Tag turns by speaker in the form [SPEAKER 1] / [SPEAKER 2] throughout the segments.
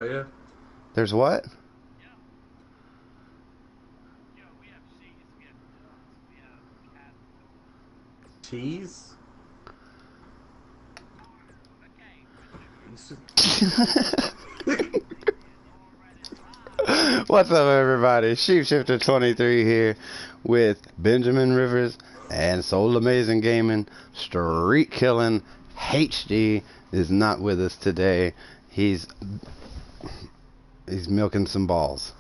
[SPEAKER 1] Yeah.
[SPEAKER 2] There's what?
[SPEAKER 1] Cheese?
[SPEAKER 2] What's up, everybody? Sheepshifter 23 here with Benjamin Rivers and Soulamazin Gaming. Streetkilln HD is not with us today. He's milking some balls.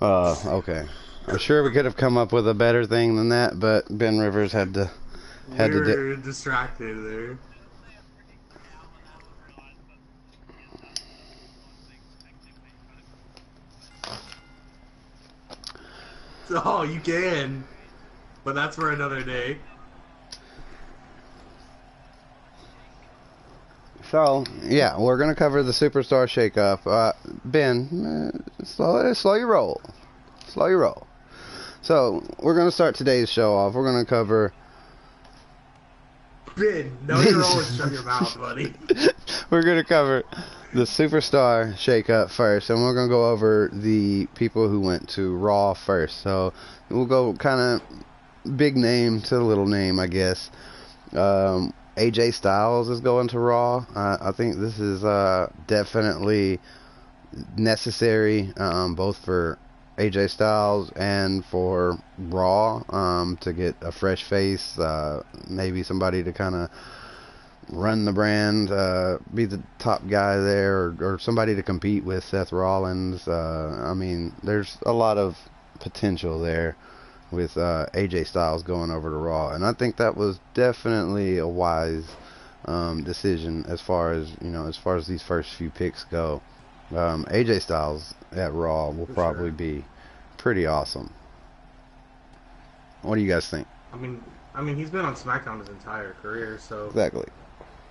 [SPEAKER 2] Okay. I'm sure we could have come up with a better thing than that, but Ben Rivers had
[SPEAKER 1] We
[SPEAKER 2] to.
[SPEAKER 1] were distracted there. Oh, you can. But that's for another day.
[SPEAKER 2] So yeah, we're gonna cover the Superstar Shakeup. Ben, slow your roll. Slow your roll. So, we're going to start today's show off. We're going to cover...
[SPEAKER 1] Ben, no, you're always shut your mouth, buddy.
[SPEAKER 2] We're going to cover the Superstar Shakeup first, and we're going to go over the people who went to Raw first. So, we'll go kind of big name to little name, I guess. AJ Styles is going to Raw. I think this is definitely necessary, both for AJ Styles and for Raw, to get a fresh face, maybe somebody to kind of run the brand, be the top guy there, or somebody to compete with Seth Rollins. I mean, there's a lot of potential there with AJ Styles going over to Raw, and I think that was definitely a wise decision as far as these first few picks go. AJ Styles at Raw will
[SPEAKER 1] For
[SPEAKER 2] probably
[SPEAKER 1] sure.
[SPEAKER 2] be pretty awesome. What do you guys think?
[SPEAKER 1] I mean, he's been on SmackDown his entire career, so
[SPEAKER 2] Exactly.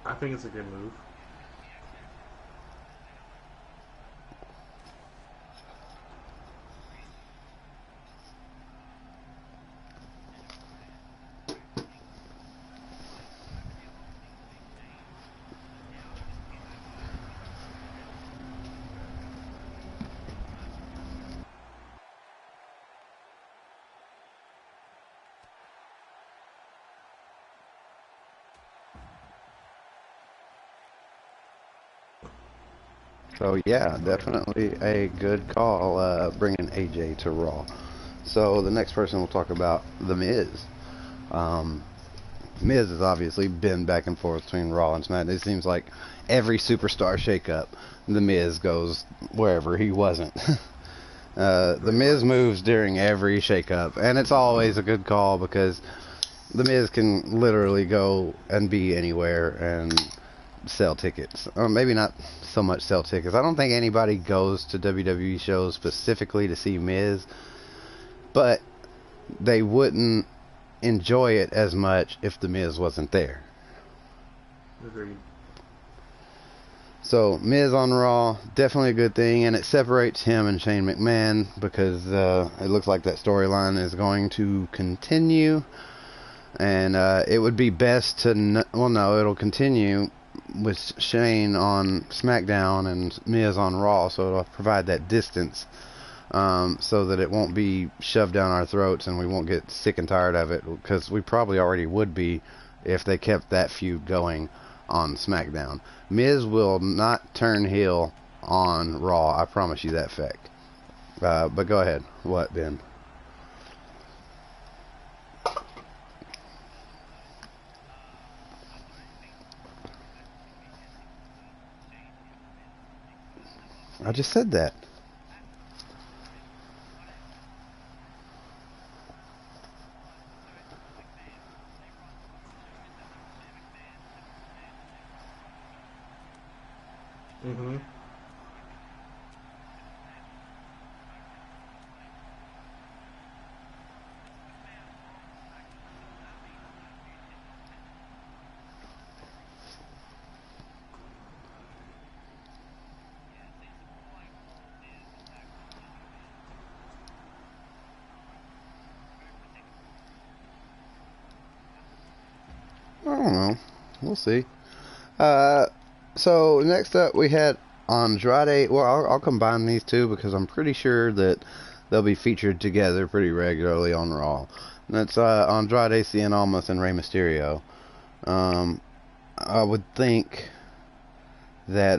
[SPEAKER 1] I think it's a good move.
[SPEAKER 2] So yeah,
[SPEAKER 1] Oh yeah.
[SPEAKER 2] definitely a good call, bringing AJ to Raw. So the next person we'll talk about, The Miz. Um, Miz has obviously been back and forth between Raw and SmackDown. It seems like every superstar shakeup, The Miz goes wherever he wasn't. The
[SPEAKER 1] Pretty
[SPEAKER 2] Miz
[SPEAKER 1] much.
[SPEAKER 2] moves during every shakeup, and it's always a good call because The Miz can literally go and be anywhere and sell tickets. Or maybe not so much sell tickets. I don't think anybody goes to WWE shows specifically to see Miz, but they wouldn't enjoy it as much if The Miz wasn't there.
[SPEAKER 1] Agreed.
[SPEAKER 2] So Miz on Raw, definitely a good thing, and it separates him and Shane McMahon because it looks like that storyline is going to continue, and it would be best to well, no, it'll continue with Shane on SmackDown and Miz on Raw, so it'll provide that distance, so that it won't be shoved down our throats and we won't get sick and tired of it, because we probably already would be if they kept that feud going on SmackDown. Miz will not turn heel on Raw, I promise you that fact. But go ahead. What, Ben? I just said that.
[SPEAKER 1] Mm-hmm.
[SPEAKER 2] I don't know. We'll see. Uh, so next up we had Andrade, well, I'll combine these two because I'm pretty sure that they'll be featured together pretty regularly on Raw. And that's Andrade, Cien Almas, and Rey Mysterio. I would think that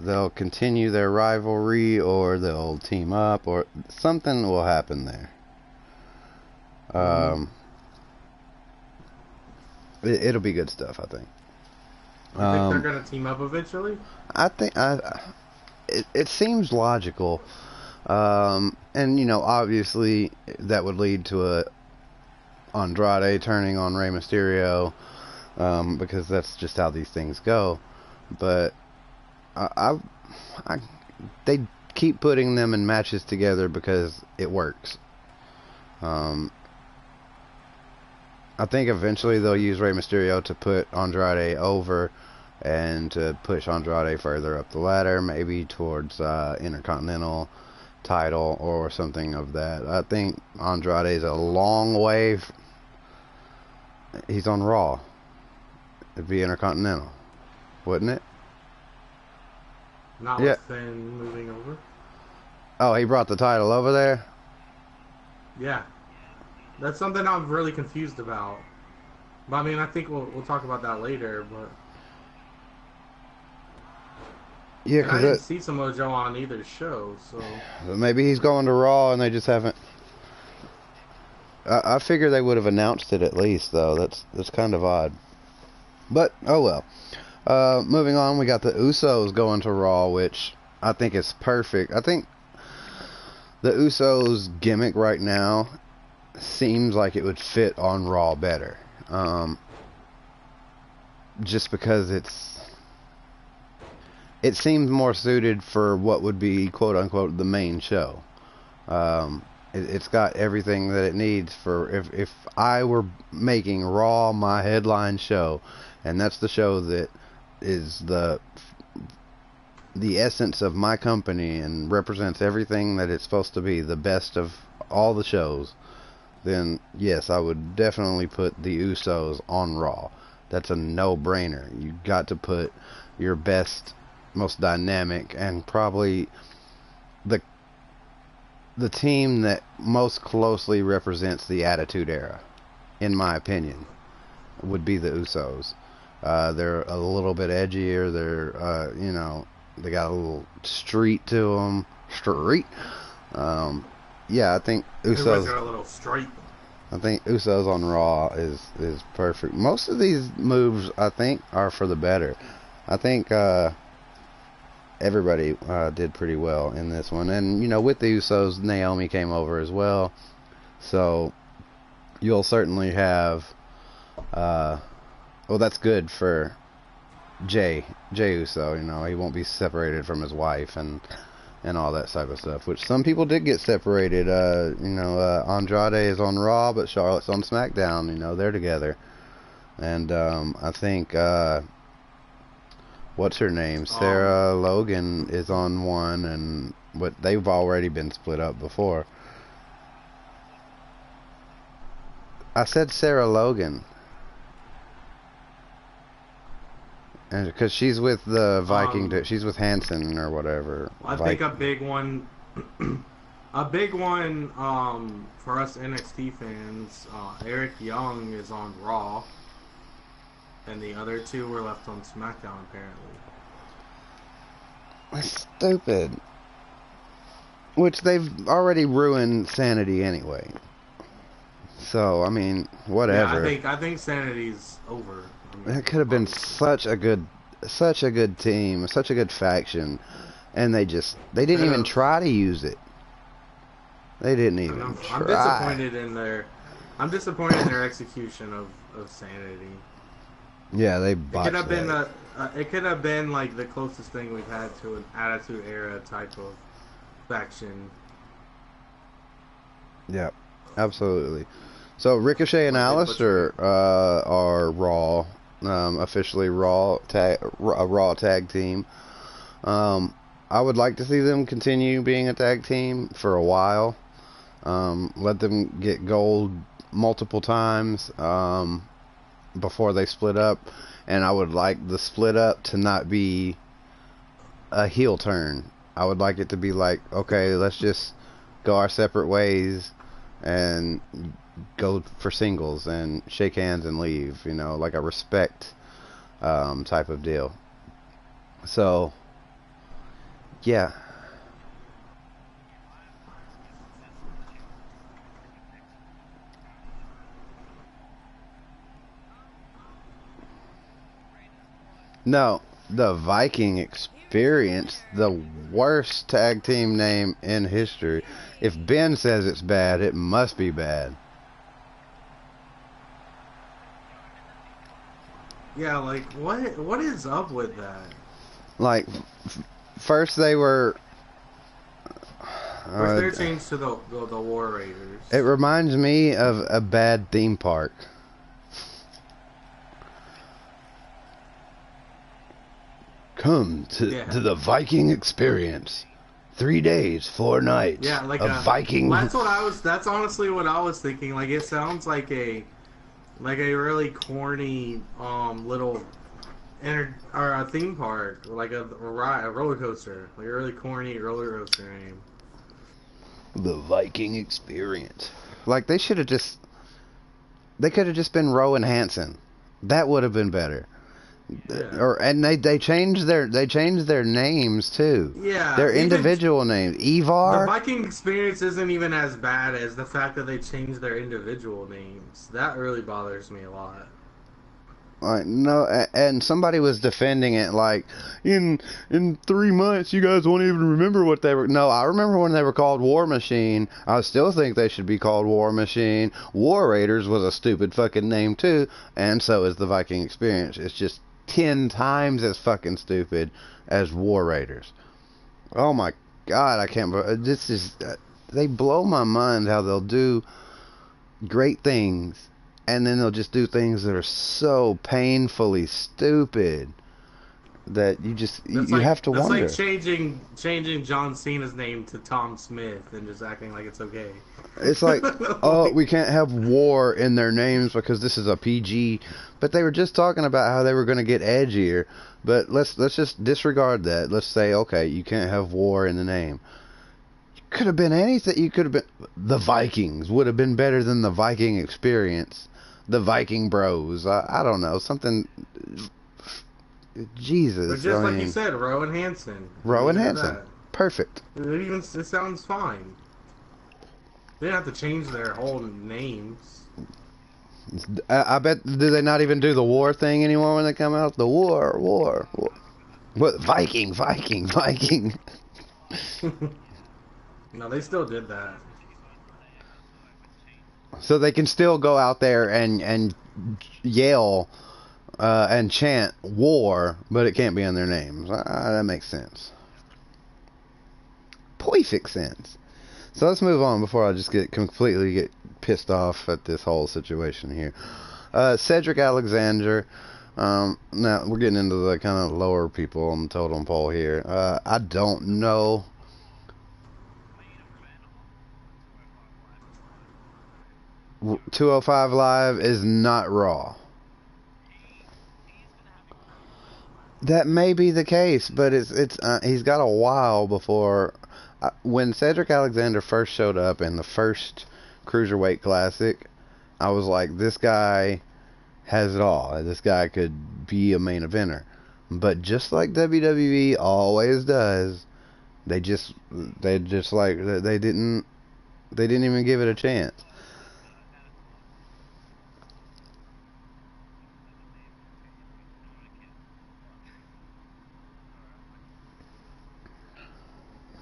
[SPEAKER 2] they'll continue their rivalry, or they'll team up, or something will happen there. It'll be good stuff, I think.
[SPEAKER 1] You think they're gonna team up eventually?
[SPEAKER 2] I think it seems logical, and you know, obviously that would lead to a Andrade turning on Rey Mysterio, because that's just how these things go. But they keep putting them in matches together because it works. I think eventually they'll use Rey Mysterio to put Andrade over and to push Andrade further up the ladder, maybe towards Intercontinental title or something of that. I think Andrade's a long way. He's on Raw. It'd be Intercontinental, wouldn't it?
[SPEAKER 1] Not with Finn moving over.
[SPEAKER 2] Oh, he brought the title over there?
[SPEAKER 1] Yeah. That's something I'm really confused about. But I mean, I think we'll talk about that later, but...
[SPEAKER 2] Yeah,
[SPEAKER 1] I didn't see Samoa Joe on either show, so...
[SPEAKER 2] Maybe he's going to Raw and they just haven't... I figure they would have announced it at least, though. That's kind of odd. But, oh well. Moving on, we got the Usos going to Raw, which I think is perfect. I think the Usos gimmick right now seems like it would fit on Raw better. Just because it seems more suited for what would be, quote unquote, the main show. It's got everything that it needs for if I were making Raw my headline show, and that's the show that is the essence of my company and represents everything that it's supposed to be, the best of all the shows, then yes, I would definitely put the Usos on Raw. That's a no-brainer. You got to put your best, most dynamic, and probably the team that most closely represents the Attitude Era, in my opinion, would be the Usos. They're a little bit edgier. They're, you know, they got a little street to them. Yeah, I think Usos.
[SPEAKER 1] Are a little straight.
[SPEAKER 2] I think Usos on Raw is perfect. Most of these moves, I think, are for the better. I think everybody did pretty well in this one. And, you know, with the Usos, Naomi came over as well. So, you'll certainly have... well, that's good for Jey Uso. You know, he won't be separated from his wife and all that type of stuff. Which some people did get separated. You know, Andrade is on Raw, but Charlotte's on SmackDown. You know, they're together. And I think... what's her name? Sarah Logan is on one, and they've already been split up before. I said Sarah Logan, and because she's with the Viking, she's with Hanson or whatever.
[SPEAKER 1] I think a big one, for us NXT fans, Eric Young is on Raw. And the other two were left on SmackDown, apparently.
[SPEAKER 2] That's stupid. Which they've already ruined Sanity anyway. So, I mean, whatever.
[SPEAKER 1] Yeah, I think Sanity's over. I mean,
[SPEAKER 2] it could have been such a good team, such a good faction, and they didn't even try to use it. They didn't even try.
[SPEAKER 1] I'm disappointed in their execution of Sanity.
[SPEAKER 2] Yeah, they botched
[SPEAKER 1] it could have been like the closest thing we've had to an Attitude Era type of faction.
[SPEAKER 2] Yeah, absolutely. So Ricochet and Alistair are Raw, officially Raw tag team. I would like to see them continue being a tag team for a while. Let them get gold multiple times. Before they split up, and I would like the split up to not be a heel turn. I would like it to be like, okay, let's just go our separate ways and go for singles and shake hands and leave. You know, like a respect type of deal. So, yeah. No, the Viking Experience, the worst tag team name in history. If Ben says it's bad, it must be bad.
[SPEAKER 1] Yeah, like what is up with that?
[SPEAKER 2] Like, first they were.
[SPEAKER 1] First they're changed to the War Raiders.
[SPEAKER 2] It reminds me of a bad theme park. Come to the Viking Experience. 3 days, 4 nights.
[SPEAKER 1] Yeah, like
[SPEAKER 2] a Viking.
[SPEAKER 1] That's honestly what I was thinking. Like it sounds like a really corny little or a theme park, or like a roller coaster, like a really corny roller coaster name.
[SPEAKER 2] The Viking Experience. Like they should have just. They could have just been Rowan Hansen. That would have been better.
[SPEAKER 1] Yeah.
[SPEAKER 2] And they changed their names too.
[SPEAKER 1] Yeah,
[SPEAKER 2] their individual names. Ivar.
[SPEAKER 1] The Viking Experience isn't even as bad as the fact that they changed their individual names. That really bothers me a lot.
[SPEAKER 2] Like no, and somebody was defending it like in 3 months you guys won't even remember what they were. No, I remember when they were called War Machine. I still think they should be called War Machine. War Raiders was a stupid fucking name too, and so is the Viking Experience. It's just 10 times as fucking stupid as War Raiders. Oh my god, I can't believe this is. They blow my mind how they'll do great things. And then they'll just do things that are so painfully stupid that you have to wonder.
[SPEAKER 1] It's like changing John Cena's name to Tom Smith and just acting like it's okay.
[SPEAKER 2] It's like, oh, we can't have war in their names because this is a PG. But they were just talking about how they were going to get edgier. But let's just disregard that. Let's say, okay, you can't have war in the name. Could have been anything. You could have been the Vikings would have been better than the Viking Experience. The Viking Bros. I don't know. Something. Jesus.
[SPEAKER 1] But just like you said, Rowan Hansen.
[SPEAKER 2] Rowan Hansen. Perfect.
[SPEAKER 1] It sounds fine. They don't have to change their whole names.
[SPEAKER 2] I bet. Do they not even do the war thing anymore when they come out? The war. What? Viking.
[SPEAKER 1] No, they still did that.
[SPEAKER 2] So they can still go out there and yell and chant war, but it can't be in their names. That makes sense. Perfect sense. So let's move on before I just completely get pissed off at this whole situation here. Cedric Alexander. Now we're getting into the kind of lower people on the totem pole here. I don't know. 205 Live is not Raw. That may be the case, but he's got a while before. When Cedric Alexander first showed up in the first Cruiserweight Classic, I was like, this guy has it all. This guy could be a main eventer. But just like WWE always does, they didn't even give it a chance.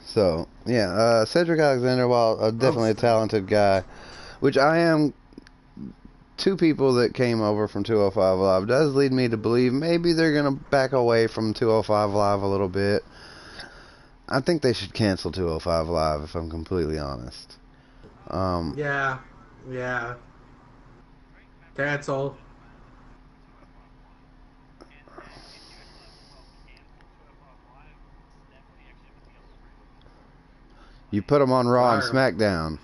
[SPEAKER 2] So, yeah, Cedric Alexander, while definitely a talented guy, which I am, 2 people that came over from 205 Live, does lead me to believe maybe they're going to back away from 205 Live a little bit. I think they should cancel 205 Live, if I'm completely honest.
[SPEAKER 1] Yeah. Cancel.
[SPEAKER 2] You put them on Raw and SmackDown.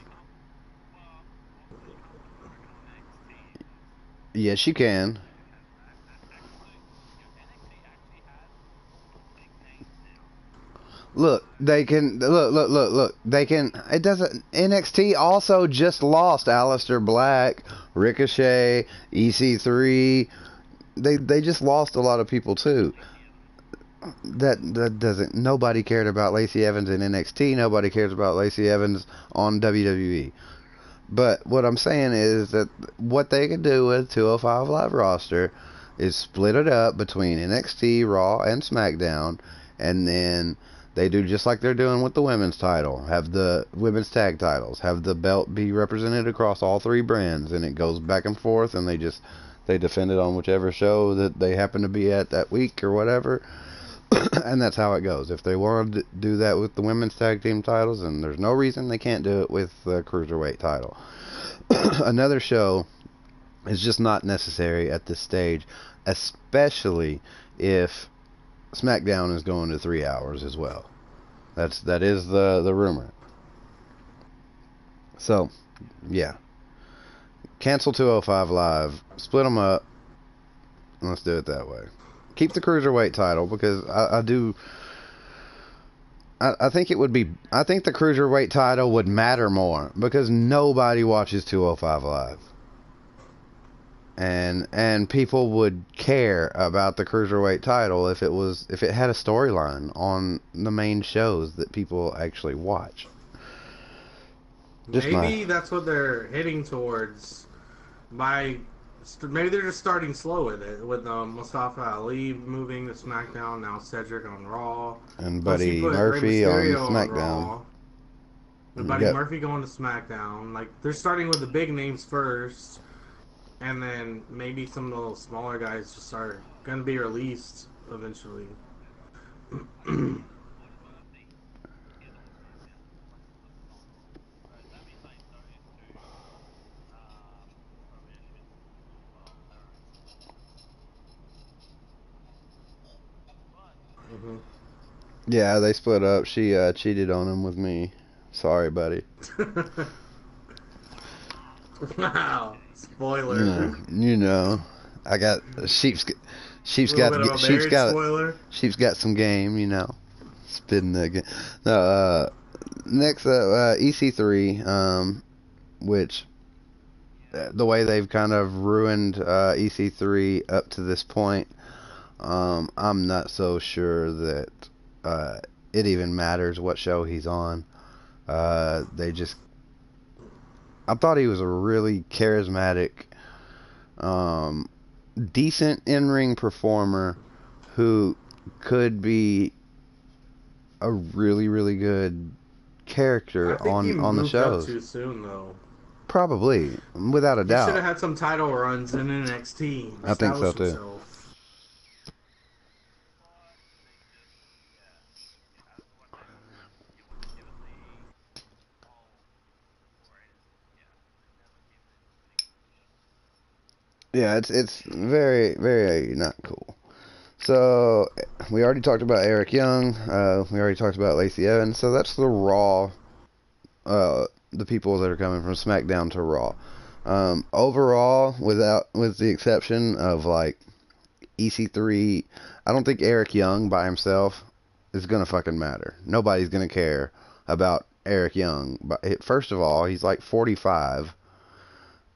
[SPEAKER 2] Yes, you can. Look, they can look. They can. It doesn't. NXT also just lost Aleister Black, Ricochet, EC3. They just lost a lot of people too. That doesn't. Nobody cared about Lacey Evans in NXT. Nobody cares about Lacey Evans on WWE. But what I'm saying is that what they could do with 205 Live roster is split it up between NXT, Raw, and SmackDown, and then they do just like they're doing with the women's title. Have the women's tag titles. Have the belt be represented across all three brands, and it goes back and forth, and they defend it on whichever show that they happen to be at that week or whatever. And that's how it goes. If they want to do that with the women's tag team titles, and there's no reason they can't do it with the cruiserweight title. Another show is just not necessary at this stage, especially if SmackDown is going to 3 hours as well. That is the rumor. So, yeah. Cancel 205 Live, split them up, and let's do it that way. Keep the cruiserweight title, because I think it would be. I think the cruiserweight title would matter more, because nobody watches 205 Live, and people would care about the cruiserweight title if it had a storyline on the main shows that people actually watch.
[SPEAKER 1] Maybe that's what they're heading towards. Maybe they're just starting slow with it, with Mustafa Ali moving to SmackDown, now Cedric on Raw,
[SPEAKER 2] and Buddy Murphy on SmackDown.
[SPEAKER 1] And Buddy Murphy going to SmackDown. Like, they're starting with the big names first, and then maybe some of the smaller guys just are going to be released eventually.
[SPEAKER 2] Yeah, they split up. She cheated on him with me. Sorry, buddy.
[SPEAKER 1] Wow, spoiler.
[SPEAKER 2] You know, I got sheep's got some game. You know, spitting that game. No, next up, EC3, which the way they've kind of ruined EC3 up to this point. I'm not so sure that it even matters what show he's on. I thought he was a really charismatic, decent in-ring performer who could be a really, really good character on the shows.
[SPEAKER 1] Up too soon, though.
[SPEAKER 2] Probably, without a doubt.
[SPEAKER 1] He should have had some title runs in NXT.
[SPEAKER 2] I think so too.
[SPEAKER 1] Himself.
[SPEAKER 2] Yeah, it's very, very not cool. So, we already talked about Eric Young. We already talked about Lacey Evans. So, that's the Raw, the people that are coming from SmackDown to Raw. Overall, with the exception of, like, EC3, I don't think Eric Young by himself is going to fucking matter. Nobody's going to care about Eric Young. But first of all, he's like 45,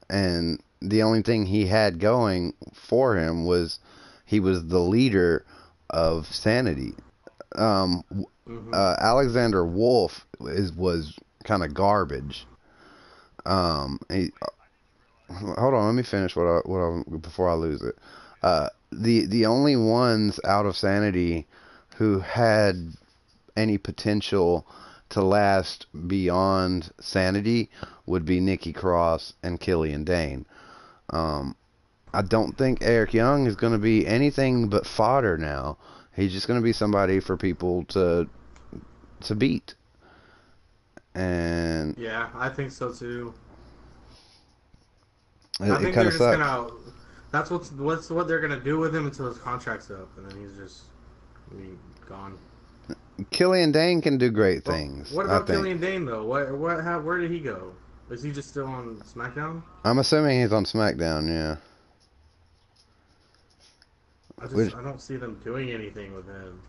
[SPEAKER 2] and the only thing he had going for him was he was the leader of Sanity. Alexander Wolf was kind of garbage. Hold on, let me finish before I lose it. The only ones out of Sanity who had any potential to last beyond Sanity would be Nikki Cross and Killian Dane. I don't think Eric Young is going to be anything but fodder now. He's just going to be somebody for people to beat. And
[SPEAKER 1] yeah, I think so too.
[SPEAKER 2] I think
[SPEAKER 1] they're just gonna. That's what they're gonna do with him until his contract's up, and then he's just gone.
[SPEAKER 2] Killian Dane can do great things.
[SPEAKER 1] What about Killian Dane though? Where did he go? Is he just still on SmackDown?
[SPEAKER 2] I'm assuming he's on SmackDown, yeah.
[SPEAKER 1] I don't see them doing anything with him.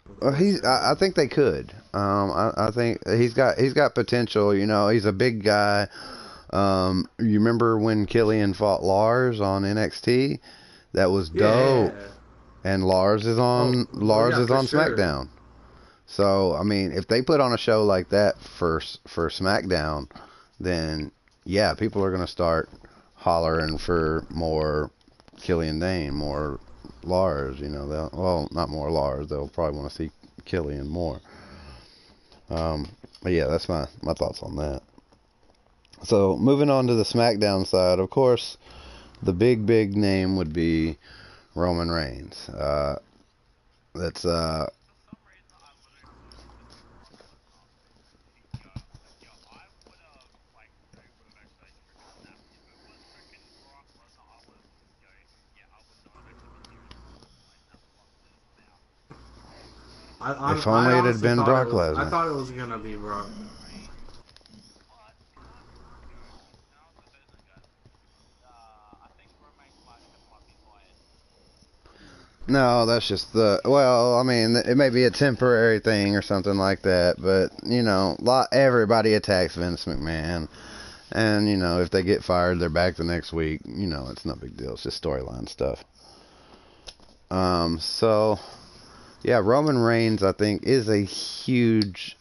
[SPEAKER 2] Well, I think they could. I think he's got potential. You know, he's a big guy. You remember when Killian fought Lars on NXT? That was dope.
[SPEAKER 1] Yeah.
[SPEAKER 2] And Lars is
[SPEAKER 1] Oh,
[SPEAKER 2] on
[SPEAKER 1] oh yeah, for sure.
[SPEAKER 2] SmackDown. So I mean, if they put on a show like that for SmackDown, then yeah, people are gonna start hollering for more Killian Dane, more Lars. You know, well, not more Lars. They'll probably want to see Killian more. But yeah, that's my thoughts on that. So moving on to the SmackDown side, of course, the big name would be Roman Reigns. That's if
[SPEAKER 1] I
[SPEAKER 2] only it had
[SPEAKER 1] honestly
[SPEAKER 2] been
[SPEAKER 1] thought it
[SPEAKER 2] Brock
[SPEAKER 1] was. I
[SPEAKER 2] Lesnar.
[SPEAKER 1] thought it was gonna be Brock.
[SPEAKER 2] No, that's just well, I mean, it may be a temporary thing or something like that, but you know, everybody attacks Vince McMahon, and you know, if they get fired, they're back the next week. You know, it's no big deal. It's just storyline stuff. So yeah, Roman Reigns, I think, is a huge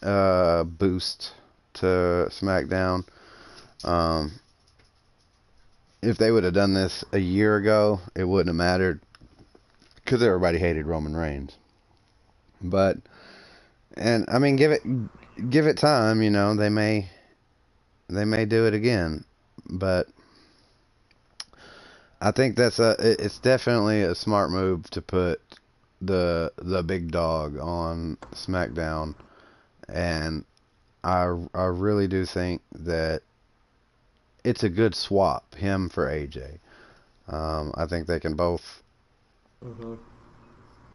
[SPEAKER 2] boost to SmackDown. Um, if they would have done this a year ago, it wouldn't have mattered because everybody hated Roman Reigns. But and I mean, give it time. You know, they may do it again, but I think it's definitely a smart move to put the big dog on SmackDown, and I really do think that it's a good swap, him for AJ. I think they can both.
[SPEAKER 1] Mm-hmm.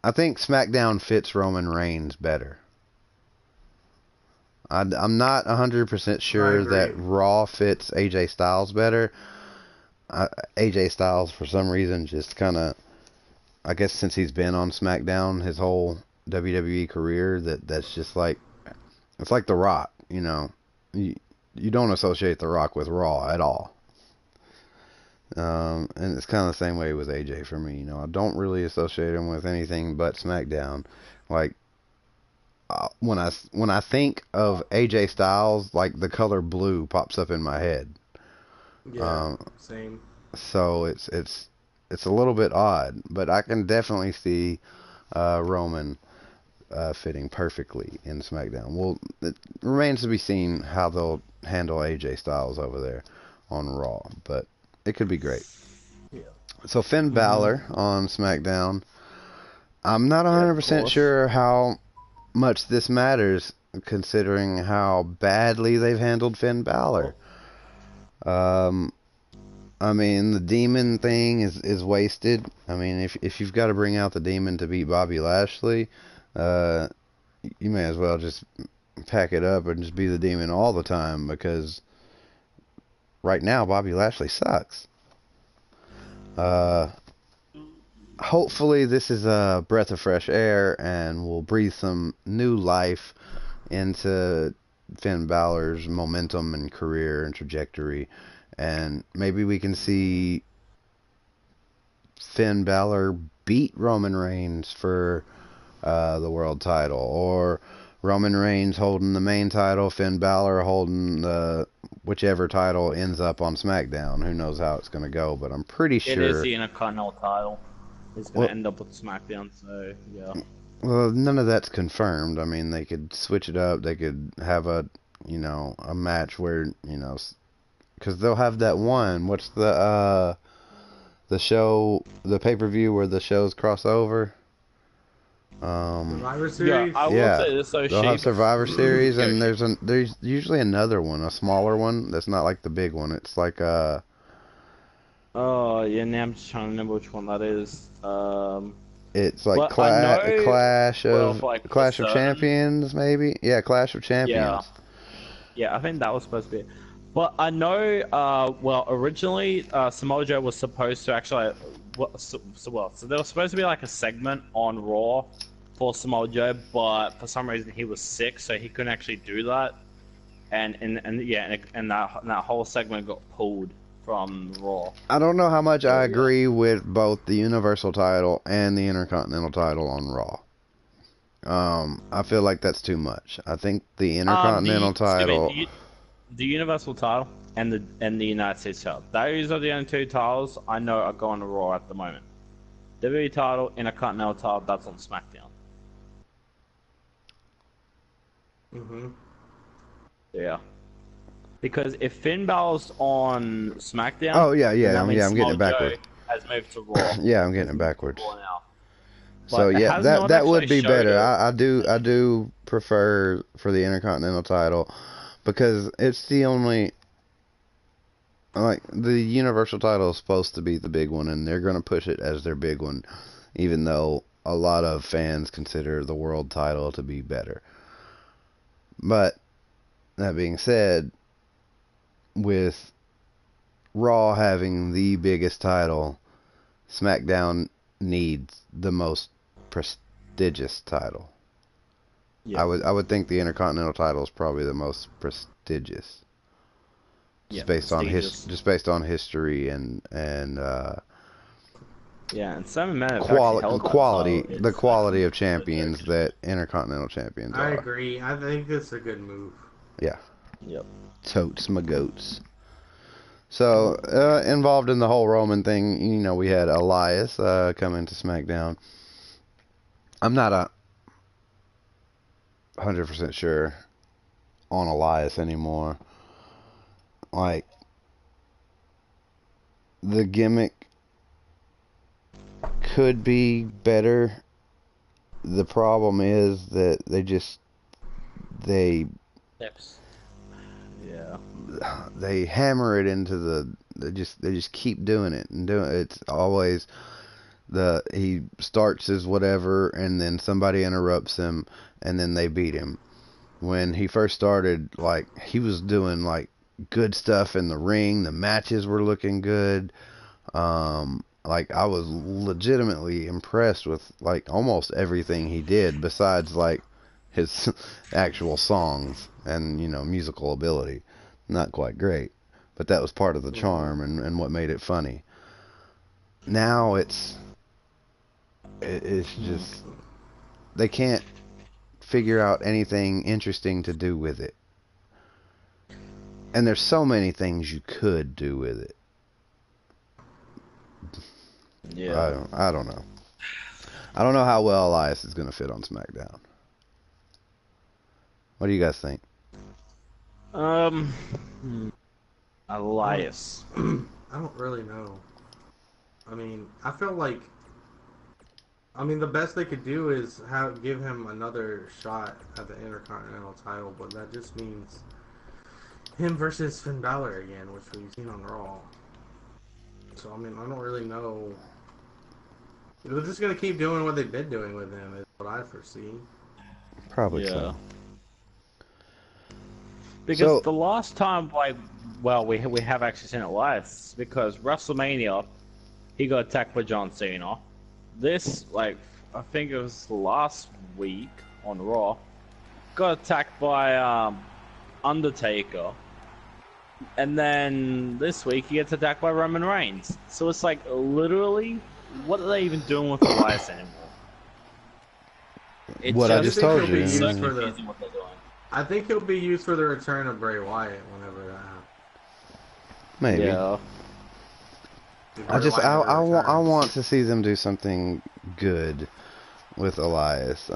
[SPEAKER 2] I think SmackDown fits Roman Reigns better. I'm not 100%
[SPEAKER 1] I
[SPEAKER 2] sure
[SPEAKER 1] agree.
[SPEAKER 2] that Raw fits AJ Styles better. AJ Styles, for some reason, just kind of, I guess since he's been on SmackDown his whole WWE career, that's just like, it's like The Rock, you know. You don't associate The Rock with Raw at all. And it's kind of the same way with AJ for me. You know, I don't really associate him with anything but SmackDown. Like when I think of AJ Styles, like the color blue pops up in my head.
[SPEAKER 1] Yeah.
[SPEAKER 2] Um,
[SPEAKER 1] Same.
[SPEAKER 2] so it's a little bit odd, but I can definitely see Roman fitting perfectly in SmackDown. Well, it remains to be seen how they'll handle AJ Styles over there on Raw, but it could be great.
[SPEAKER 1] Yeah.
[SPEAKER 2] So Finn
[SPEAKER 1] Mm-hmm.
[SPEAKER 2] Balor on SmackDown. I'm not
[SPEAKER 3] Yeah, of
[SPEAKER 2] 100%
[SPEAKER 3] course.
[SPEAKER 2] sure how much this matters considering how badly they've handled Finn Balor. Um, I mean, the demon thing is wasted. I mean, if you've got to bring out the demon to beat Bobby Lashley, uh, you may as well just pack it up and just be the demon all the time because right now Bobby Lashley sucks. Uh, hopefully this is a breath of fresh air and will breathe some new life into Finn Balor's momentum and career and trajectory, and maybe we can see Finn Balor beat Roman Reigns for the world title, or Roman Reigns holding the main title, Finn Balor holding the whichever title ends up on SmackDown. Who knows how it's going to go, but I'm pretty
[SPEAKER 3] It is
[SPEAKER 2] sure.
[SPEAKER 3] the Intercontinental title. It's going
[SPEAKER 2] Well,
[SPEAKER 3] to end up with SmackDown, so yeah.
[SPEAKER 2] well, none of that's confirmed. I mean, they could switch it up. They could have a match where, because they'll have that one. What's the show, the pay-per-view where the shows cross over?
[SPEAKER 1] Survivor
[SPEAKER 3] Yeah,
[SPEAKER 1] Series.
[SPEAKER 3] I will
[SPEAKER 2] Yeah,
[SPEAKER 3] say this though,
[SPEAKER 2] they'll have
[SPEAKER 3] Sheep.
[SPEAKER 2] Survivor Series,
[SPEAKER 3] Yo,
[SPEAKER 2] and
[SPEAKER 3] Sheep.
[SPEAKER 2] there's usually another one, a smaller one that's not like the big one. It's like
[SPEAKER 3] Oh, yeah, now I'm just trying to remember which one that is.
[SPEAKER 2] it's like
[SPEAKER 3] But I know, well, for
[SPEAKER 2] Clash of
[SPEAKER 3] certain,
[SPEAKER 2] Champions, maybe. Yeah, Clash of
[SPEAKER 3] yeah.
[SPEAKER 2] Champions.
[SPEAKER 3] Yeah, I think that was supposed to be it. But I know, well, originally, Samoa Joe was supposed to actually, so they were supposed to be like a segment on Raw for Samoa Joe, but for some reason he was sick, so he couldn't actually do that. And that whole segment got pulled from Raw.
[SPEAKER 2] I don't know how much I agree with both the Universal title and the Intercontinental title on Raw. I feel like that's too much. I think the Intercontinental title,
[SPEAKER 3] the Universal title, and the United States title. Those are the only two titles I know are going to Raw at the moment. WWE title, Intercontinental title, that's on SmackDown. Yeah. Because if Finn Balor's on SmackDown,
[SPEAKER 2] I'm getting it backwards.
[SPEAKER 3] Has moved to Raw.
[SPEAKER 2] Yeah, I'm getting it backwards.
[SPEAKER 3] So
[SPEAKER 2] yeah, that would be better. I do prefer for the Intercontinental title because it's the only, like, the Universal title is supposed to be the big one, and they're going to push it as their big one, even though a lot of fans consider the world title to be better. But that being said, with Raw having the biggest title, SmackDown needs the most prestigious title. Yeah. I would think the Intercontinental title is probably the most prestigious. Just based on history and
[SPEAKER 3] some men have
[SPEAKER 2] the quality of champions that Intercontinental champions are.
[SPEAKER 1] I agree. I think it's a good move.
[SPEAKER 2] Yeah.
[SPEAKER 3] Yep.
[SPEAKER 2] Totes my goats. So, involved in the whole Roman thing, we had Elias come into SmackDown. I'm not 100% sure on Elias anymore. Like, the gimmick could be better. The problem is that they hammer it into they just keep doing it and doing it. It's always he starts as whatever, and then somebody interrupts him, and then they beat him. When he first started, like, he was doing like good stuff in the ring. The matches were looking good. Like, I was legitimately impressed with like almost everything he did besides like his actual songs and musical ability. Not quite great, but that was part of the charm and what made it funny. Now it's just they can't figure out anything interesting to do with it. And there's so many things you could do with it.
[SPEAKER 3] Yeah.
[SPEAKER 2] I don't know. I don't know how well Elias is going to fit on SmackDown. What do you guys think?
[SPEAKER 3] Elias.
[SPEAKER 1] I don't really know. I mean, I feel like, the best they could do is give him another shot at the Intercontinental title, but that just means him versus Finn Balor again, which we've seen on Raw. So, I don't really know. They're just going to keep doing what they've been doing with him, is what I foresee.
[SPEAKER 2] Probably so.
[SPEAKER 3] Because the last time, we have actually seen it live, because WrestleMania, he got attacked by John Cena. This, I think it was last week on Raw, got attacked by Undertaker. And then this week he gets attacked by Roman Reigns. So it's like, literally, what are they even doing with Elias anymore? It's
[SPEAKER 2] what I just told you.
[SPEAKER 3] So confusing what they're doing.
[SPEAKER 1] I think he'll be used for the return of Bray Wyatt whenever that happens.
[SPEAKER 2] Maybe.
[SPEAKER 3] Yeah.
[SPEAKER 2] I want to see them do something good with Elias.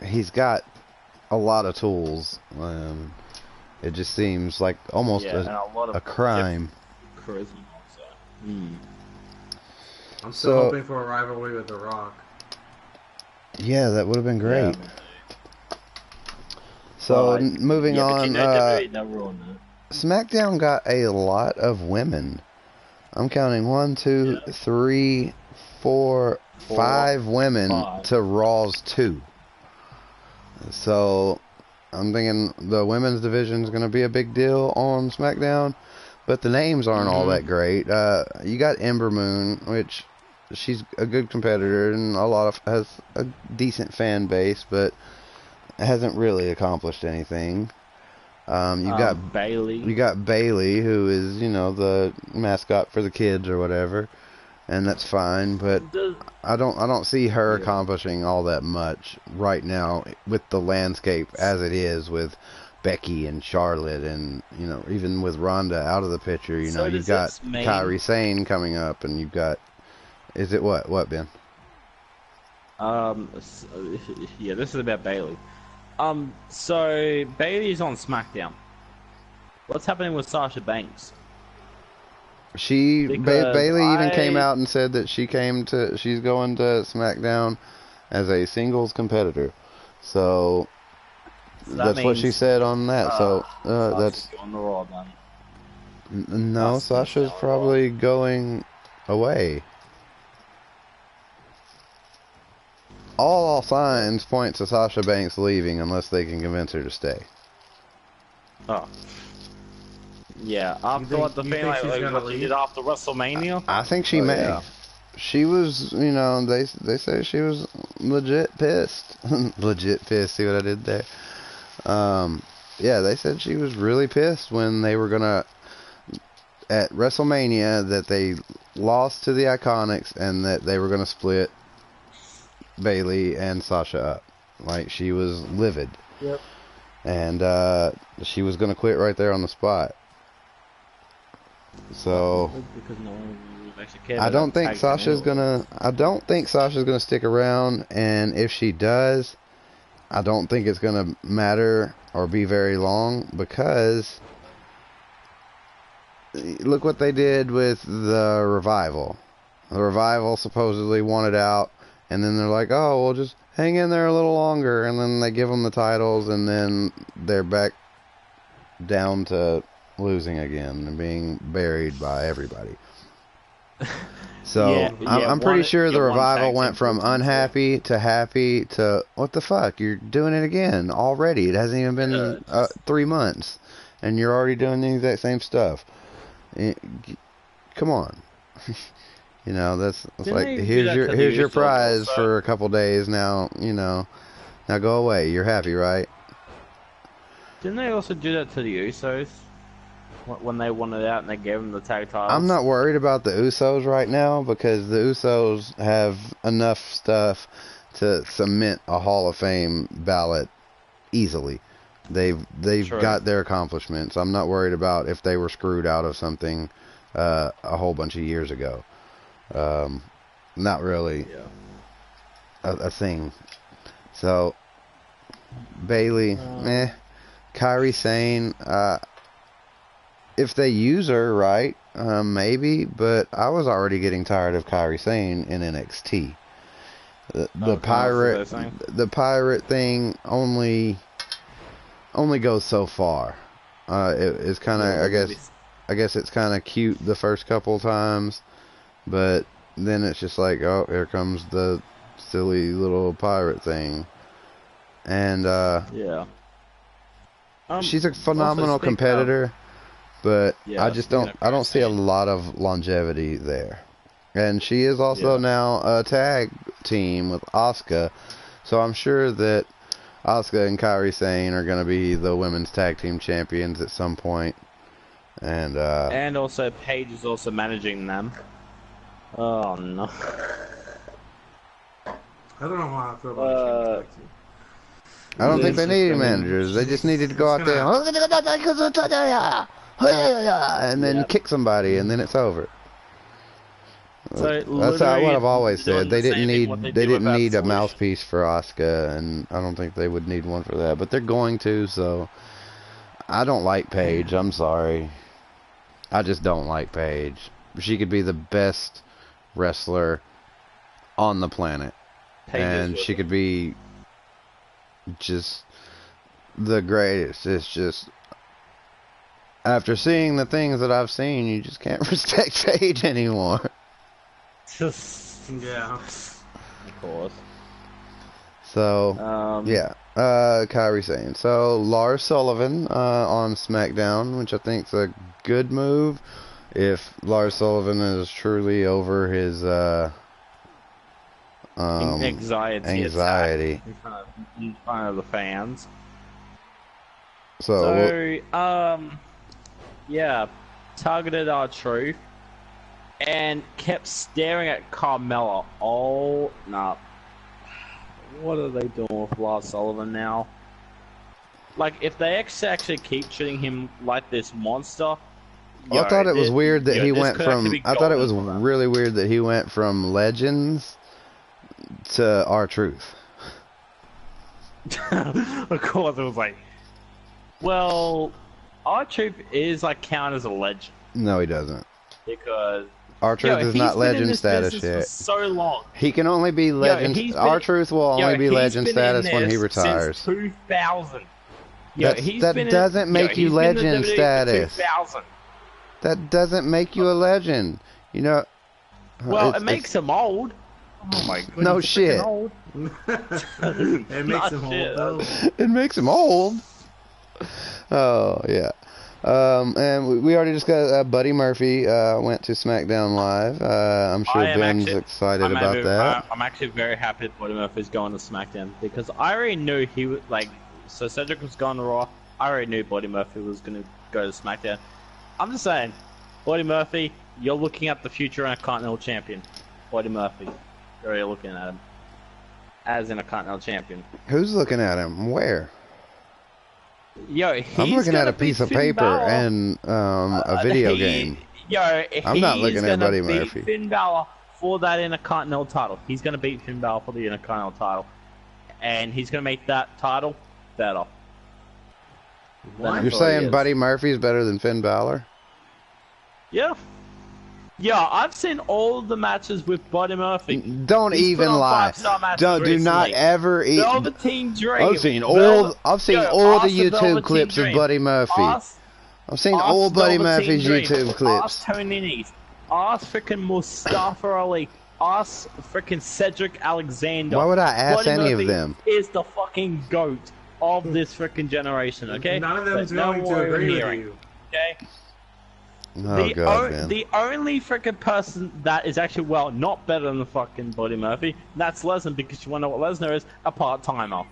[SPEAKER 2] He's got a lot of tools. It just seems like almost a crime.
[SPEAKER 3] Charisma also.
[SPEAKER 1] I'm still hoping for a rivalry with The Rock.
[SPEAKER 2] Yeah, that would have been great. Yeah. So, moving on, SmackDown got a lot of women. I'm counting 1, 2, 3, 4, 5 women to Raw's 2. So, I'm thinking the women's division is going to be a big deal on SmackDown, but the names aren't all that great. You got Ember Moon, which she's a good competitor and has a decent fan base, but hasn't really accomplished anything. You got
[SPEAKER 3] Bailey.
[SPEAKER 2] You got Bailey, who is, the mascot for the kids or whatever, and that's fine. But I don't see her accomplishing all that much right now with the landscape as it is, with Becky and Charlotte, and even with Ronda out of the picture. You've got Kairi Sane coming up, and you've got what Ben?
[SPEAKER 3] Yeah, this is about Bailey. So Bailey's on SmackDown. What's happening with Sasha Banks?
[SPEAKER 2] Bailey even came out and said that she's going to SmackDown as a singles competitor. So that's what she said on that. So that's
[SPEAKER 3] on the Raw then.
[SPEAKER 2] No, Sasha's probably going away. All signs point to Sasha Banks leaving unless they can convince her to stay.
[SPEAKER 3] Oh. Yeah, after what the thing like what she did after WrestleMania?
[SPEAKER 2] I think she may. Yeah. She was, they say she was legit pissed. Legit pissed, see what I did there? Yeah, they said she was really pissed when they were gonna, at WrestleMania, that they lost to the Iconics and that they were gonna split Bailey and Sasha up. Like, she was livid.
[SPEAKER 3] Yep.
[SPEAKER 2] And she was gonna quit right there on the spot. So I don't think Sasha's gonna stick around, and if she does, I don't think it's gonna matter or be very long, because look what they did with the Revival. The Revival supposedly wanted out, and then they're like, oh, we'll just hang in there a little longer, and then they give them the titles, and then they're back down to losing again and being buried by everybody. So I'm pretty sure the Revival went from unhappy to happy to, what the fuck, you're doing it again already. It hasn't even been 3 months and you're already doing the exact same stuff. Come on. That's like, here's your prize for a couple days now. Now go away. You're happy, right?
[SPEAKER 3] Didn't they also do that to the Usos when they wanted out and they gave them the tag titles?
[SPEAKER 2] I'm not worried about the Usos right now, because the Usos have enough stuff to cement a Hall of Fame ballot easily. They've got their accomplishments. I'm not worried about if they were screwed out of something a whole bunch of years ago. Not really a thing. So Bailey, Kairi Sane, if they use her right, maybe, but I was already getting tired of Kairi Sane in NXT. The pirate thing only goes so far. It's kind of, I guess it's kind of cute the first couple times, but then it's just like, oh, here comes the silly little pirate thing. And she's a phenomenal competitor, but I don't see a lot of longevity there. And she is also now a tag team with Asuka, so I'm sure that Asuka and Kairi Sane are going to be the women's tag team champions at some point. And
[SPEAKER 3] also Paige is also managing them. Oh no.
[SPEAKER 1] I don't know how I feel about this.
[SPEAKER 2] I don't think they need managers. They just needed to go out there and then kick somebody, and then it's over. So that's what I've always said. They didn't need a mouthpiece for Asuka, and I don't think they would need one for that. But they're going to, so I don't like Paige. I'm sorry. I just don't like Paige. She could be the best wrestler on the planet, and she could be just the greatest. It's just, after seeing the things that I've seen, you just can't respect Paige anymore.
[SPEAKER 1] Yeah.
[SPEAKER 3] Of course.
[SPEAKER 2] So, Kairi Sane. So, Lars Sullivan on SmackDown, which I think is a good move. If Lars Sullivan is truly over his
[SPEAKER 3] anxiety
[SPEAKER 2] anxiety.
[SPEAKER 3] attack in front of the fans.
[SPEAKER 2] So,
[SPEAKER 3] yeah, targeted our truth and kept staring at Carmella. Oh, no. What are they doing with Lars Sullivan now? Like, if they actually keep treating him like this monster...
[SPEAKER 2] I thought it was weird that he went from... I thought it was
[SPEAKER 3] golden.
[SPEAKER 2] really weird that he went from Legends to R-Truth.
[SPEAKER 3] Of course, it was like... Well, R-Truth is, like, counted as a legend.
[SPEAKER 2] No, he doesn't.
[SPEAKER 3] Because...
[SPEAKER 2] R-Truth is not legend status yet.
[SPEAKER 3] For so long.
[SPEAKER 2] He can only be legend... R-Truth will only be legend status when he retires.
[SPEAKER 3] Since 2000.
[SPEAKER 2] That doesn't make you legend status.
[SPEAKER 3] 2000.
[SPEAKER 2] That doesn't make you a legend. You know...
[SPEAKER 3] Well, it makes him old. Oh my goodness.
[SPEAKER 2] No shit.
[SPEAKER 3] Old.
[SPEAKER 1] It makes him old, though.
[SPEAKER 2] It makes him old. Oh, yeah. And we already just got Buddy Murphy went to SmackDown Live. I'm sure Ben's excited about that.
[SPEAKER 3] I'm actually very happy that Buddy Murphy's going to SmackDown because I already knew he would, like, so Cedric was going to Raw. I already knew Buddy Murphy was going to go to SmackDown. I'm just saying, Buddy Murphy, you're looking at the future Intercontinental Champion. Buddy Murphy, you're already looking at him as an Intercontinental Champion.
[SPEAKER 2] Who's looking at him? Where?
[SPEAKER 3] Yo,
[SPEAKER 2] I'm looking at a piece of paper and a video game.
[SPEAKER 3] Yo,
[SPEAKER 2] I'm not looking at Buddy
[SPEAKER 3] beat
[SPEAKER 2] Murphy.
[SPEAKER 3] Finn Balor for that Intercontinental title. He's gonna beat Finn Balor for the Intercontinental title, and he's gonna make that title better.
[SPEAKER 2] You're saying Buddy Murphy's better than Finn Balor?
[SPEAKER 3] Yeah. Yeah, I've seen all the matches with Buddy Murphy.
[SPEAKER 2] Don't even lie. Do not ever eat.
[SPEAKER 3] Velveteen Dream.
[SPEAKER 2] I've seen all the YouTube clips of Buddy Murphy. I've seen all Buddy Murphy's YouTube clips.
[SPEAKER 3] Ask Toninis. Ask freaking Mustafa Ali. Ask freaking Cedric Alexander.
[SPEAKER 2] Why would I ask
[SPEAKER 3] Buddy
[SPEAKER 2] any
[SPEAKER 3] Murphy
[SPEAKER 2] of them?
[SPEAKER 3] Is the fucking GOAT of this freaking generation, okay?
[SPEAKER 1] None of them's going to agree with you.
[SPEAKER 3] Okay?
[SPEAKER 2] Oh, God, man.
[SPEAKER 3] The only freaking person that is actually, well, not better than the fucking Buddy Murphy, that's Lesnar, because you want to know what Lesnar is? A part-timer.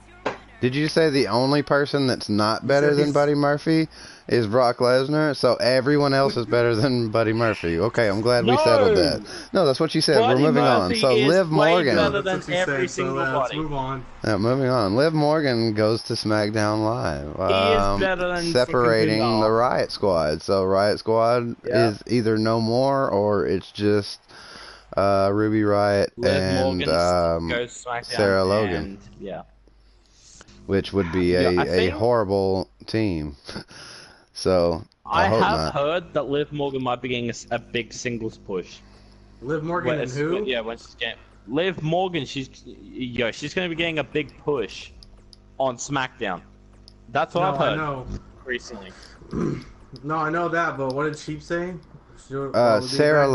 [SPEAKER 2] Did you say the only person that's not better than Buddy Murphy is Brock Lesnar? So everyone else is better than Buddy Murphy. Okay, I'm glad we settled that. No, that's what you said.
[SPEAKER 3] Buddy
[SPEAKER 2] We're moving on. So Liv Morgan.
[SPEAKER 3] Better than every single
[SPEAKER 1] let's move on.
[SPEAKER 2] Moving on. Liv Morgan goes to SmackDown Live.
[SPEAKER 3] He is better than
[SPEAKER 2] separating the Riot Squad. So Riot Squad is either no more or it's just Ruby Riott and Sarah Logan.
[SPEAKER 3] Yeah.
[SPEAKER 2] Which would be a horrible team. So I have
[SPEAKER 3] heard that Liv Morgan might be getting a big singles push.
[SPEAKER 1] Liv Morgan and who?
[SPEAKER 3] Yeah, when she's getting Liv Morgan, she's going to be getting a big push on SmackDown. That's what I've heard.
[SPEAKER 1] I know.
[SPEAKER 3] Recently.
[SPEAKER 1] No, I know that, but what did Sheep say?
[SPEAKER 2] Sarah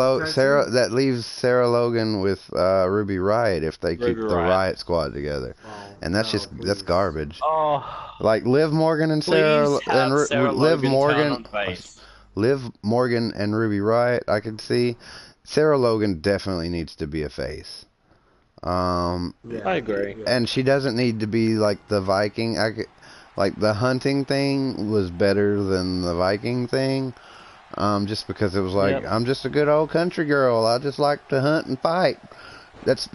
[SPEAKER 2] that leaves Sarah Logan with Ruby Riott if they keep the Riot Squad together, and that's that's garbage.
[SPEAKER 3] Oh,
[SPEAKER 2] like Liv Morgan and Liv Morgan and Ruby Riott, I could see. Sarah Logan definitely needs to be a face.
[SPEAKER 3] I agree.
[SPEAKER 2] And she doesn't need to be like the Viking. Like the hunting thing was better than the Viking thing. Just because it was like, I'm just a good old country girl. I just like to hunt and fight. That's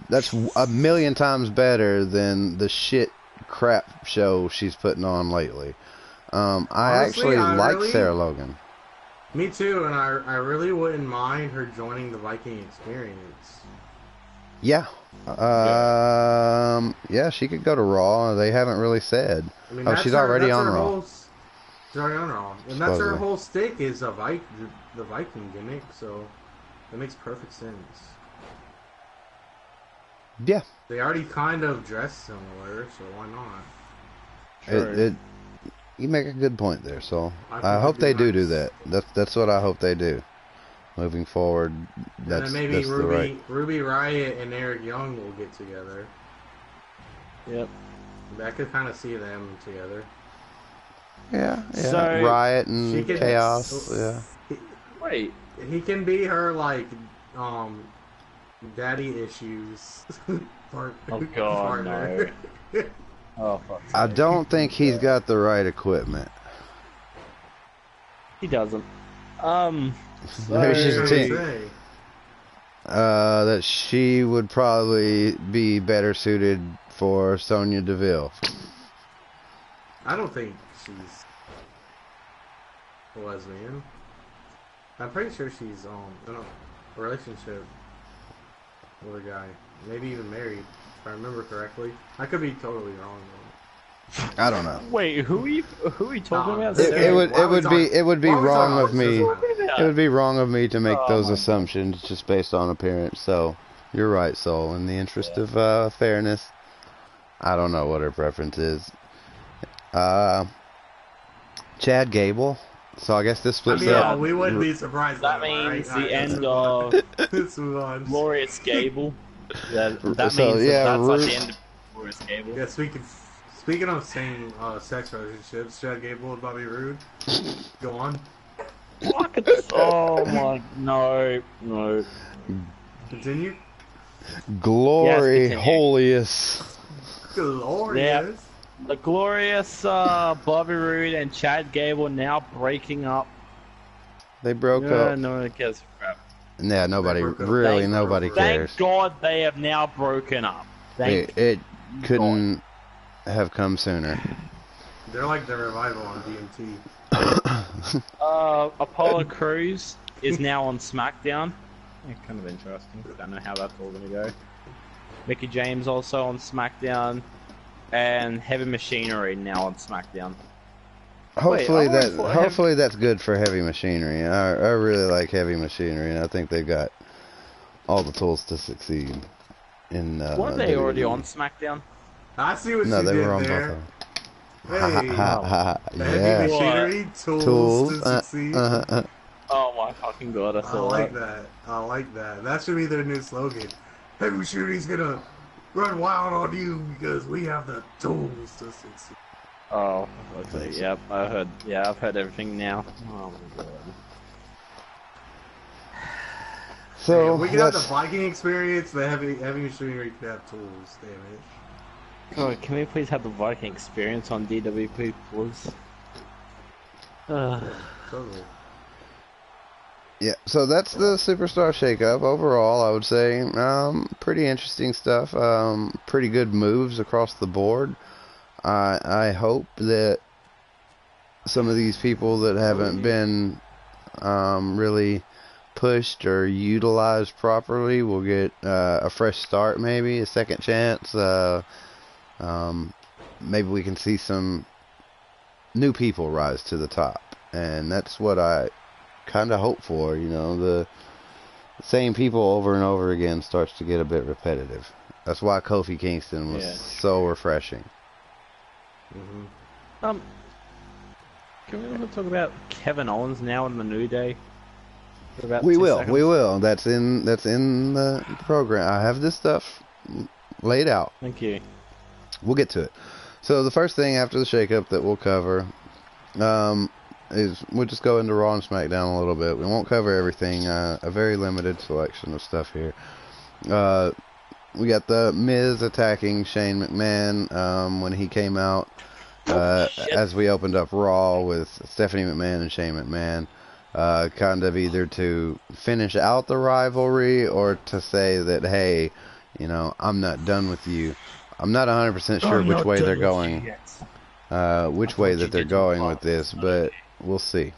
[SPEAKER 2] a million times better than the shit crap show she's putting on lately. Honestly, I actually like Sarah Logan.
[SPEAKER 1] Me too, and I really wouldn't mind her joining the Viking experience.
[SPEAKER 2] Yeah. Yeah, she could go to Raw. They haven't really said.
[SPEAKER 1] I mean,
[SPEAKER 2] she's already on Raw.
[SPEAKER 1] She's already on Raw. And that's her whole stick is the Viking gimmick, so that makes perfect sense.
[SPEAKER 2] Yeah.
[SPEAKER 1] They already kind of dress similar, so why not?
[SPEAKER 2] Sure. You make a good point there, so I hope they do that. That's what I hope they do. Moving forward, that's,
[SPEAKER 1] and then maybe
[SPEAKER 2] that's
[SPEAKER 1] Ruby Riott and Eric Young will get together.
[SPEAKER 3] Yep.
[SPEAKER 1] I could kind of see them together.
[SPEAKER 2] Yeah.
[SPEAKER 3] So,
[SPEAKER 2] Riot and Chaos.
[SPEAKER 3] Wait.
[SPEAKER 1] He can be her, like, daddy issues.
[SPEAKER 3] Oh god, no. Oh, fuck.
[SPEAKER 2] I don't think he's got the right equipment.
[SPEAKER 3] He doesn't.
[SPEAKER 2] Maybe she's a
[SPEAKER 1] What
[SPEAKER 2] team.
[SPEAKER 1] do you say?
[SPEAKER 2] That she would probably be better suited for Sonya Deville.
[SPEAKER 1] I don't think she's a lesbian. I'm pretty sure she's in a relationship with a guy, maybe even married, if I remember correctly. I could be totally wrong though.
[SPEAKER 2] I don't know.
[SPEAKER 3] Wait, who are you talking about?
[SPEAKER 2] It would be wrong of me.
[SPEAKER 1] It
[SPEAKER 2] It would be wrong of me to make those
[SPEAKER 3] my
[SPEAKER 2] assumptions just based on appearance. So you're right, Soul. In the interest of fairness, I don't know what her preference is. Chad Gable. So I guess this splits up.
[SPEAKER 1] we wouldn't be surprised.
[SPEAKER 3] That means the end of
[SPEAKER 1] Let's move on.
[SPEAKER 3] Glorious Gable. That means
[SPEAKER 2] So,
[SPEAKER 3] that's
[SPEAKER 2] yeah,
[SPEAKER 3] like the end of Glorious Gable.
[SPEAKER 1] Yeah, speaking of same sex relationships, Chad Gable and Bobby Roode. Go on.
[SPEAKER 3] Fuck it. Oh my, no.
[SPEAKER 1] Continue.
[SPEAKER 2] Glory
[SPEAKER 3] Yes, continue.
[SPEAKER 2] holiest.
[SPEAKER 1] Glorious.
[SPEAKER 3] The glorious Bobby Roode and Chad Gable now breaking up.
[SPEAKER 2] They broke
[SPEAKER 3] No,
[SPEAKER 2] up.
[SPEAKER 3] no one cares. Crap.
[SPEAKER 2] Yeah, nobody,
[SPEAKER 1] They broke up.
[SPEAKER 2] really
[SPEAKER 1] Thank-
[SPEAKER 2] nobody cares.
[SPEAKER 3] Thank God they have now broken up. Thank
[SPEAKER 2] It couldn't have come sooner.
[SPEAKER 1] They're like the revival on DMT.
[SPEAKER 3] Apollo Crews is now on SmackDown. Yeah, kind of interesting. Don't know how that's all gonna go. Mickey James also on SmackDown, and Heavy Machinery now on SmackDown.
[SPEAKER 2] Hopefully
[SPEAKER 3] I always thought
[SPEAKER 2] hopefully that's good for Heavy Machinery. I really like Heavy Machinery, and I think they've got all the tools to succeed.
[SPEAKER 3] Weren't they already on SmackDown?
[SPEAKER 1] I see what
[SPEAKER 2] No,
[SPEAKER 1] you
[SPEAKER 2] they
[SPEAKER 1] did
[SPEAKER 2] were on both
[SPEAKER 1] there.
[SPEAKER 2] of them.
[SPEAKER 1] Hey, the
[SPEAKER 2] Yeah.
[SPEAKER 1] heavy machinery tools to succeed.
[SPEAKER 3] Oh my fucking god! I
[SPEAKER 1] I
[SPEAKER 3] saw
[SPEAKER 1] like
[SPEAKER 3] that.
[SPEAKER 1] that. I like that. That should be their new slogan. Heavy machinery's gonna run wild on you because we have the tools to succeed.
[SPEAKER 3] Oh, okay. Yep, I heard. Yeah, I've heard everything now. Oh my god.
[SPEAKER 2] So
[SPEAKER 1] If we could have the
[SPEAKER 2] that's-
[SPEAKER 1] Viking experience, the heavy machinery could have tools. Damn it.
[SPEAKER 3] God, can we please have the Viking experience on DWP, please?
[SPEAKER 1] Totally.
[SPEAKER 2] yeah, so that's the Superstar Shakeup. Overall, I would say pretty interesting stuff. Pretty good moves across the board. I hope that some of these people that haven't been really pushed or utilized properly will get a fresh start, maybe a second chance. Maybe we can see some new people rise to the top, and that's what I kind of hope for. You know, the same people over and over again starts to get a bit repetitive. That's why Kofi Kingston was so refreshing.
[SPEAKER 1] Mm-hmm.
[SPEAKER 3] Can we also talk about Kevin Owens now in the New Day? For about
[SPEAKER 2] We
[SPEAKER 3] 2
[SPEAKER 2] will.
[SPEAKER 3] seconds?
[SPEAKER 2] We will. That's in the program. I have this stuff laid out.
[SPEAKER 3] Thank you.
[SPEAKER 2] We'll get to it. So the first thing after the shakeup that we'll cover is we'll just go into Raw and SmackDown a little bit. We won't cover everything. A very limited selection of stuff here. We got the Miz attacking Shane McMahon when he came out. As we opened up Raw with Stephanie McMahon and Shane McMahon. Kind of either to finish out the rivalry or to say that, hey, you know, I'm not done with you. I'm not 100% sure which way they're going, which way that they're going with this, but we'll see.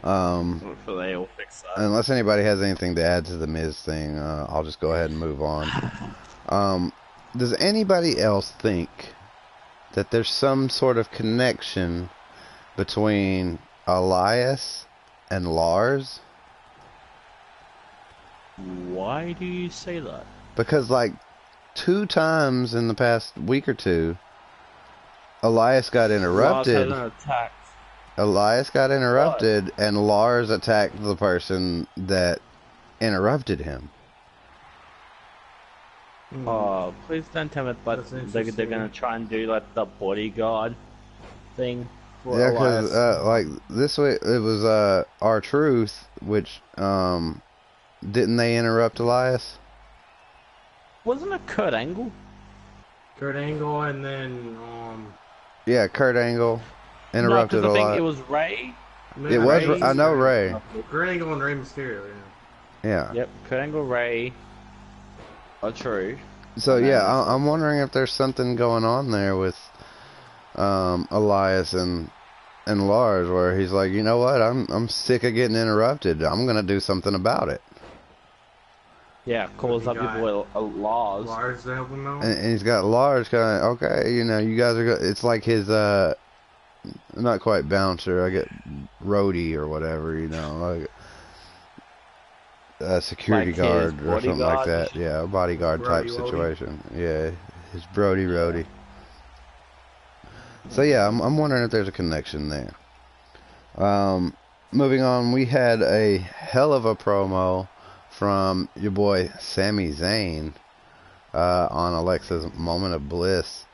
[SPEAKER 3] Hopefully they all fix that.
[SPEAKER 2] Unless anybody has anything to add to the Miz thing, I'll just go ahead and move on. Does anybody else think that there's some sort of connection between Elias and Lars?
[SPEAKER 3] Why do you say that?
[SPEAKER 2] Because, like, 2 times in the past week or two, Elias got interrupted.
[SPEAKER 3] Lars hasn't attacked.
[SPEAKER 2] Elias got interrupted, and Lars attacked the person that interrupted him.
[SPEAKER 3] Oh, please don't tell me, but
[SPEAKER 1] That's
[SPEAKER 3] they're
[SPEAKER 1] interesting.
[SPEAKER 3] gonna try and do like the bodyguard thing. For
[SPEAKER 2] Yeah,
[SPEAKER 3] Elias.
[SPEAKER 2] because like this way, it was R-Truth, which didn't they interrupt Elias?
[SPEAKER 3] Wasn't it Kurt Angle?
[SPEAKER 1] Kurt Angle, and then
[SPEAKER 2] Yeah, Kurt Angle
[SPEAKER 3] No,
[SPEAKER 2] interrupted
[SPEAKER 3] because
[SPEAKER 2] a
[SPEAKER 3] I think
[SPEAKER 2] lot.
[SPEAKER 3] it was Ray.
[SPEAKER 2] It was.
[SPEAKER 1] Ray,
[SPEAKER 2] I know Ray.
[SPEAKER 1] Kurt Angle and Rey Mysterio. Yeah.
[SPEAKER 2] Yeah.
[SPEAKER 3] Yep, Kurt Angle, Ray. Oh, true.
[SPEAKER 2] So
[SPEAKER 3] And
[SPEAKER 2] yeah,
[SPEAKER 3] then-
[SPEAKER 2] I'm wondering if there's something going on there with Elias and Lars, where he's like, you know what, I'm sick of getting interrupted. I'm gonna do something about it.
[SPEAKER 3] Yeah, calls up your boy Lars.
[SPEAKER 1] Lars to help him out.
[SPEAKER 2] And he's got Lars kind of, okay, you know, you guys are. It's like his not quite bouncer. I get roadie or whatever, you know, like a security
[SPEAKER 3] Like
[SPEAKER 2] guard
[SPEAKER 3] his
[SPEAKER 2] or something like
[SPEAKER 3] bodyguard?
[SPEAKER 2] that. Yeah, a bodyguard type
[SPEAKER 1] Brody Wody.
[SPEAKER 2] situation. Yeah, his Brody roadie. So yeah, I'm wondering if there's a connection there. Moving on, we had a hell of a promo from your boy Sami Zayn on Alexa's Moment of Bliss.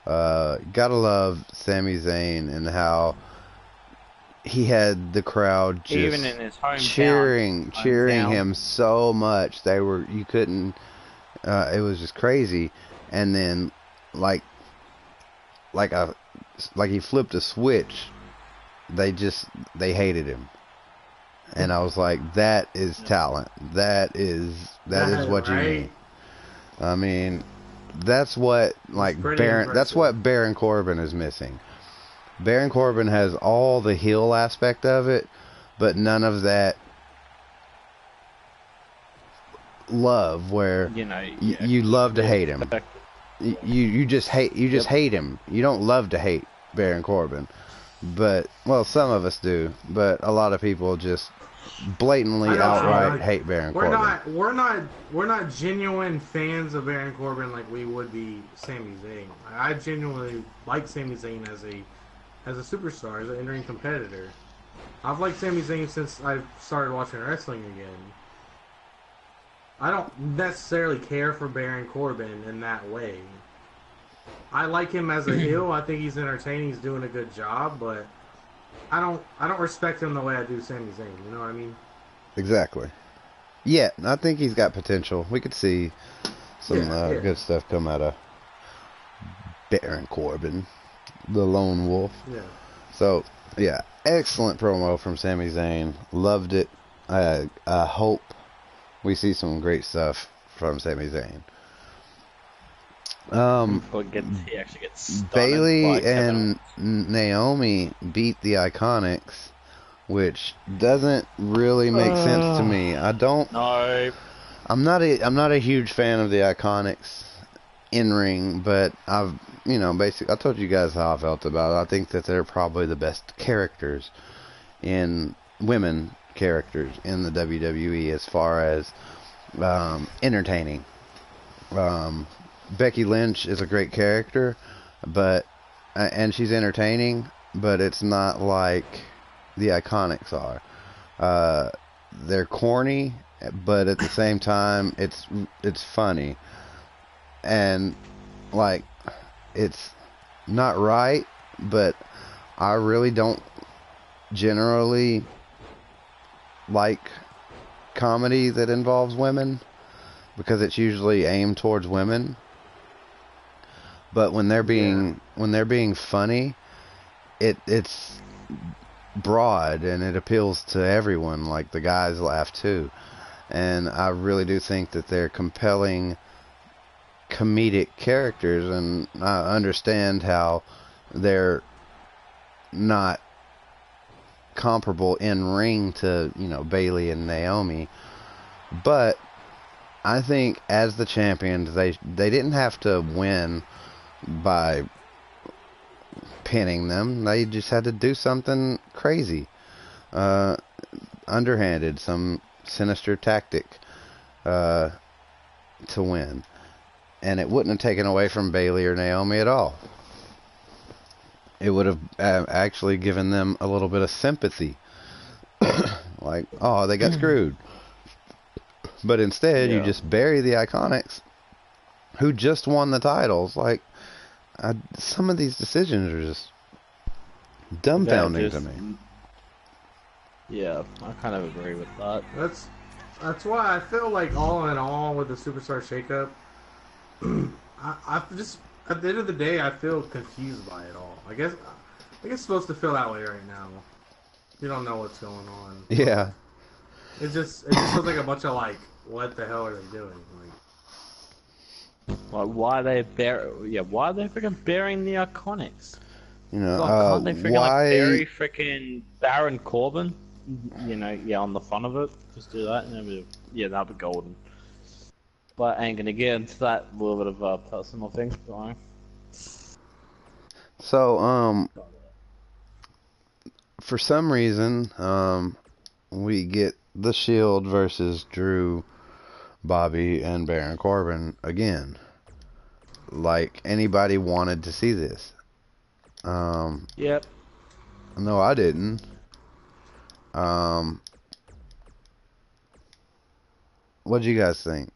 [SPEAKER 2] Gotta love Sami Zayn and how he had the crowd just
[SPEAKER 3] Even in his
[SPEAKER 2] cheering
[SPEAKER 3] hometown.
[SPEAKER 2] him so much. You couldn't, it was just crazy. And then like he flipped a switch, they hated him. And I was like, that is talent. That is what you
[SPEAKER 1] Right.
[SPEAKER 2] need. I mean, that's what
[SPEAKER 1] pretty
[SPEAKER 2] that's
[SPEAKER 1] impressive.
[SPEAKER 2] what Baron Corbin is missing. Baron Corbin has all the heel aspect of it, but none of that love where
[SPEAKER 3] You know,
[SPEAKER 2] you love to hate him. You just hate
[SPEAKER 3] Yep.
[SPEAKER 2] hate him. You don't love to hate Baron Corbin. But well, some of us do, but a lot of people just blatantly
[SPEAKER 1] I know,
[SPEAKER 2] outright
[SPEAKER 1] like,
[SPEAKER 2] hate Baron
[SPEAKER 1] We're
[SPEAKER 2] Corbin.
[SPEAKER 1] we're not genuine fans of Baron Corbin like we would be Sami Zayn. I genuinely like Sami Zayn as a superstar, as an in-ring competitor. I've liked Sami Zayn since I started watching wrestling again. I don't necessarily care for Baron Corbin in that way. I like him as a heel. I think he's entertaining. He's doing a good job, but I don't respect him the way I do Sami Zayn. You know what I mean?
[SPEAKER 2] Exactly. Yeah, I think he's got potential. We could see some
[SPEAKER 1] Yeah.
[SPEAKER 2] good stuff come out of Baron Corbin, the lone wolf.
[SPEAKER 1] Yeah.
[SPEAKER 2] So, yeah, excellent promo from Sami Zayn. Loved it. I hope we see some great stuff from Sami Zayn.
[SPEAKER 3] He actually gets stunned
[SPEAKER 2] Bailey
[SPEAKER 3] by
[SPEAKER 2] and
[SPEAKER 3] Kevin.
[SPEAKER 2] Naomi beat the Iconics, which doesn't really make sense to me.
[SPEAKER 3] No.
[SPEAKER 2] I'm not a huge fan of the Iconics in ring, but basically I told you guys how I felt about it. I think that they're probably the best characters in women characters in the WWE as far as entertaining. Becky Lynch is a great character, and she's entertaining, but it's not like the Iconics are. They're corny, but at the same time, it's funny, and it's not right, but I really don't generally like comedy that involves women because it's usually aimed towards women. But when they're being funny, it's broad and it appeals to everyone. Like the guys laugh too, and I really do think that they're compelling comedic characters, and I understand how they're not comparable in ring to Bailey and Naomi, but I think as the champions they didn't have to win by pinning them. They just had to do something crazy, underhanded, some sinister tactic to win, and it wouldn't have taken away from Bailey or Naomi at all. It would have actually given them a little bit of sympathy. Like, oh, they got screwed. But instead, you just bury the Iconics, who just won the titles. Like, some of these decisions are just dumbfounding to me.
[SPEAKER 3] Yeah, I kind of agree with that.
[SPEAKER 1] That's why I feel like all in all with the Superstar Shakeup, I just at the end of the day, I feel confused by it all. I guess it's supposed to feel that way right now. You don't know what's going on.
[SPEAKER 2] Yeah.
[SPEAKER 1] It just feels like a bunch of like, what the hell are they doing?
[SPEAKER 3] Like, why are they why are they freaking burying the Iconics?
[SPEAKER 2] You know,
[SPEAKER 3] God, can't they freaking
[SPEAKER 2] why?
[SPEAKER 3] like bury freaking Baron Corbin? You know, yeah, on the front of it. Just do that, and that'd be golden. But I ain't gonna get into that little bit of a personal thing. So.
[SPEAKER 2] So, for some reason, we get the Shield versus Drew, Bobby, and Baron Corbin again. Like anybody wanted to see this.
[SPEAKER 3] Yep.
[SPEAKER 2] No, I didn't. What do you guys think?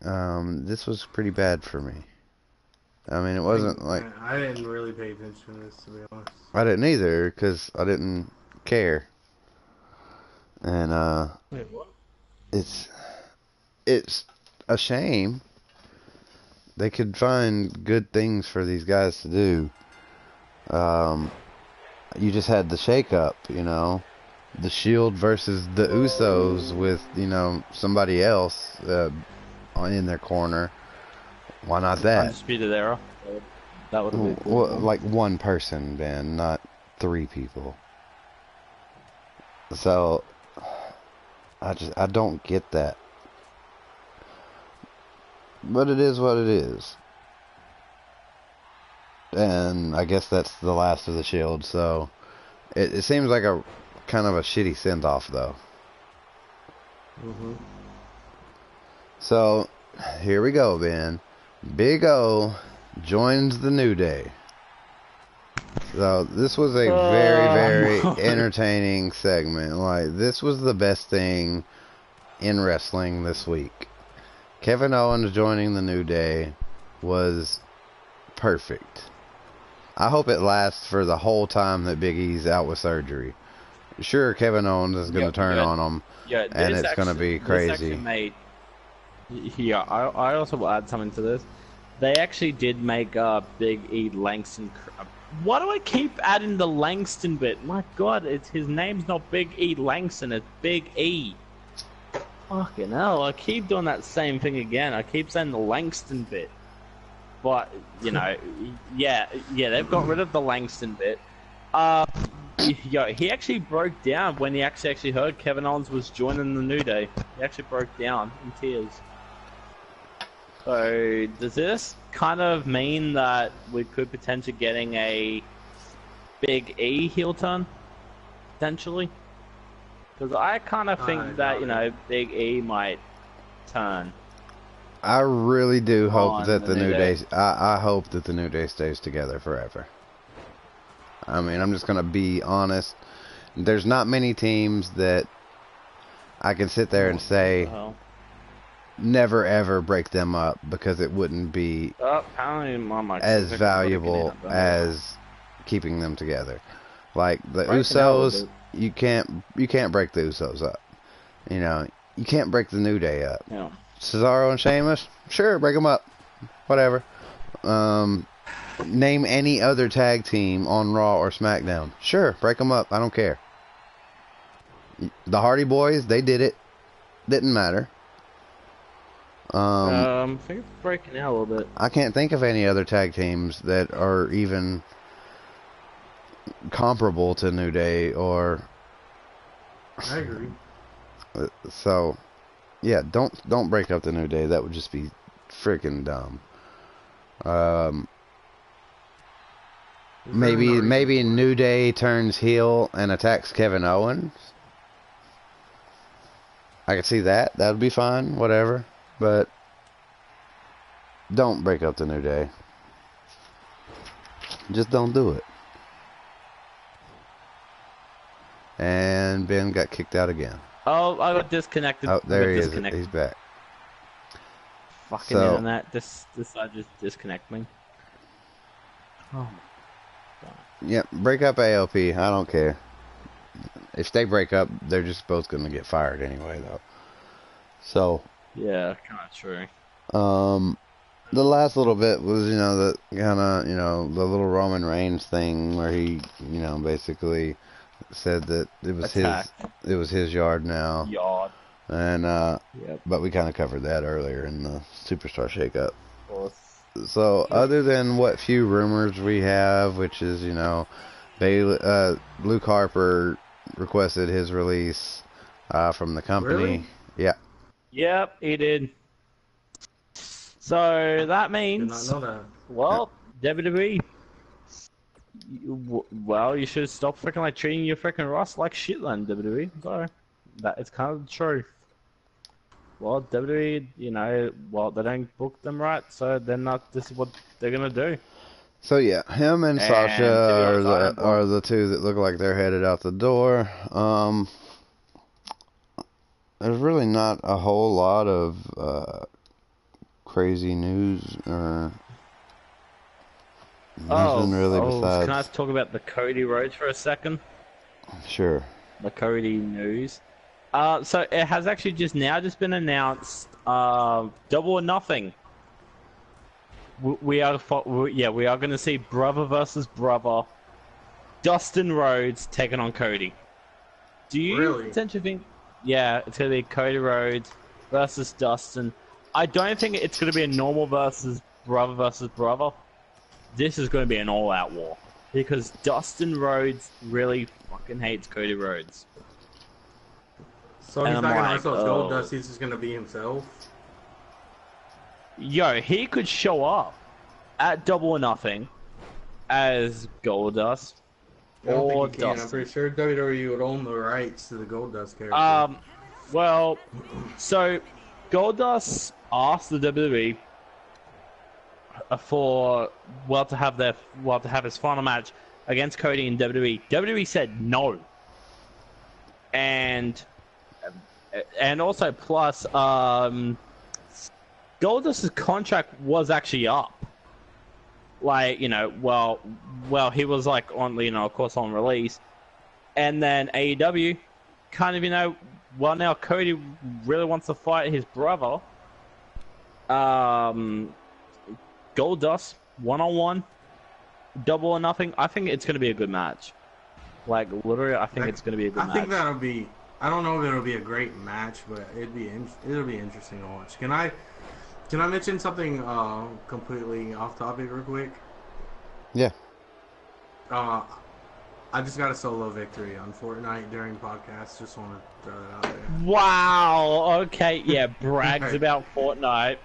[SPEAKER 2] This was pretty bad for me. I mean, it wasn't like...
[SPEAKER 1] I didn't really pay attention to this, to be honest.
[SPEAKER 2] I didn't either, because I didn't care. And,
[SPEAKER 3] Wait, what?
[SPEAKER 2] it's a shame. They could find good things for these guys to do. You just had the shakeup, you know. The Shield versus the Usos with, you know, somebody else in their corner. Why not that?
[SPEAKER 3] Undisputed Era. That would be cool.
[SPEAKER 2] Well, like one person, Ben, not 3 people. So, I don't get that. But it is what it is. And I guess that's the last of the Shield, so it seems like a kind of a shitty send-off, though. So, here we go, Ben. Big O joins the New Day. So, this was a very entertaining segment. Like, this was the best thing in wrestling this week. Kevin Owens joining the New Day was perfect. I hope it lasts for the whole time that Big E's out with surgery. Sure, Kevin Owens is going to turn on him, and it's going to be crazy.
[SPEAKER 3] I also will add something to this. They actually did make Big E Langston. Why do I keep adding the Langston bit? My God, his name's not Big E Langston. It's Big E. Fucking hell! I keep doing that same thing again. I keep saying the Langston bit, but you know, yeah, they've got rid of the Langston bit. He actually broke down when he actually heard Kevin Owens was joining the New Day. He actually broke down in tears. So, does this kind of mean that we could potentially getting a Big E heel turn? Potentially? Because I kind of think that, you know, Big E might turn.
[SPEAKER 2] I really do hope that the New Day... I hope that the New Day stays together forever. I mean, I'm just going to be honest. There's not many teams that I can sit there and say... never ever break them up, because it wouldn't be as valuable as keeping them together. Like the Usos, you can't break the Usos up. You know, you can't break the New Day up.
[SPEAKER 3] Yeah.
[SPEAKER 2] Cesaro and Sheamus, sure, break them up, whatever. Name any other tag team on Raw or SmackDown, sure, break them up. I don't care. The Hardy Boys, they did it. Didn't matter.
[SPEAKER 3] I think it's breaking out a little bit.
[SPEAKER 2] I can't think of any other tag teams that are even comparable to New Day or...
[SPEAKER 1] I agree.
[SPEAKER 2] So, yeah, don't break up the New Day. That would just be freaking dumb. Maybe New Day turns heel and attacks Kevin Owens. I could see that. That would be fine. Whatever. But don't break up the New Day. Just don't do it. And Ben got kicked out again.
[SPEAKER 3] Oh, I got disconnected.
[SPEAKER 2] Oh, there he is. He's back.
[SPEAKER 3] Fucking internet. This I just disconnect me. Oh my God.
[SPEAKER 2] Yep, break up AOP. I don't care. If they break up, they're just both going to get fired anyway, though. So...
[SPEAKER 3] yeah, kind of true.
[SPEAKER 2] the last little bit was, the kind of, the little Roman Reigns thing where he, basically said that it was his yard now.
[SPEAKER 3] Yard.
[SPEAKER 2] And,
[SPEAKER 3] Yep.
[SPEAKER 2] but we kind of covered that earlier in the Superstar Shakeup.
[SPEAKER 3] Of course.
[SPEAKER 2] So, other than what few rumors we have, which is, Luke Harper requested his release from the company.
[SPEAKER 1] Really?
[SPEAKER 2] Yeah.
[SPEAKER 3] Yep, he did. So that
[SPEAKER 1] Did
[SPEAKER 3] means,
[SPEAKER 1] not know that.
[SPEAKER 3] well, WWE. Well, you should stop freaking like treating your freaking Ross like shit, then WWE. Sorry, that is kind of the truth. Well, WWE, well, they don't book them right, so they're not. This is what they're gonna do.
[SPEAKER 2] So yeah, him and Sasha are the two that look like they're headed out the door. There's really not a whole lot of crazy news or nothing really besides.
[SPEAKER 3] Can I talk about the Cody Rhodes for a second?
[SPEAKER 2] Sure.
[SPEAKER 3] The Cody news. So it has actually just been announced. Double or Nothing. We are going to see brother versus brother. Dustin Rhodes taking on Cody. Do you
[SPEAKER 1] Really?
[SPEAKER 3] potentially think? Yeah, it's going to be Cody Rhodes versus Dustin. I don't think it's going to be a normal versus brother. This is going to be an all-out war because Dustin Rhodes really fucking hates Cody Rhodes.
[SPEAKER 1] So he's not gonna wrestle as Goldust. He's just gonna be himself.
[SPEAKER 3] Yo, he could show up at Double or Nothing as Goldust or
[SPEAKER 1] Dustin. I'm pretty sure WWE would own the rights to the Goldust character.
[SPEAKER 3] Well, so Goldust asked the WWE to have his final match against Cody in WWE. WWE said no, and also plus Goldust's contract was actually up. Like, he was like on, of course on release, and then AEW kind of, now Cody really wants to fight his brother. Goldust 1-on-1, Double or Nothing. I think it's going to be a good match. Like, literally, I think it's going to be a good match.
[SPEAKER 1] I think that'll be. I don't know if it'll be a great match, but it'll be interesting to watch. Can I mention something completely off topic real quick?
[SPEAKER 2] Yeah.
[SPEAKER 1] I just got a solo victory on Fortnite during podcast. Just want to throw that out there.
[SPEAKER 3] Wow. Okay. Yeah. Brags about Fortnite.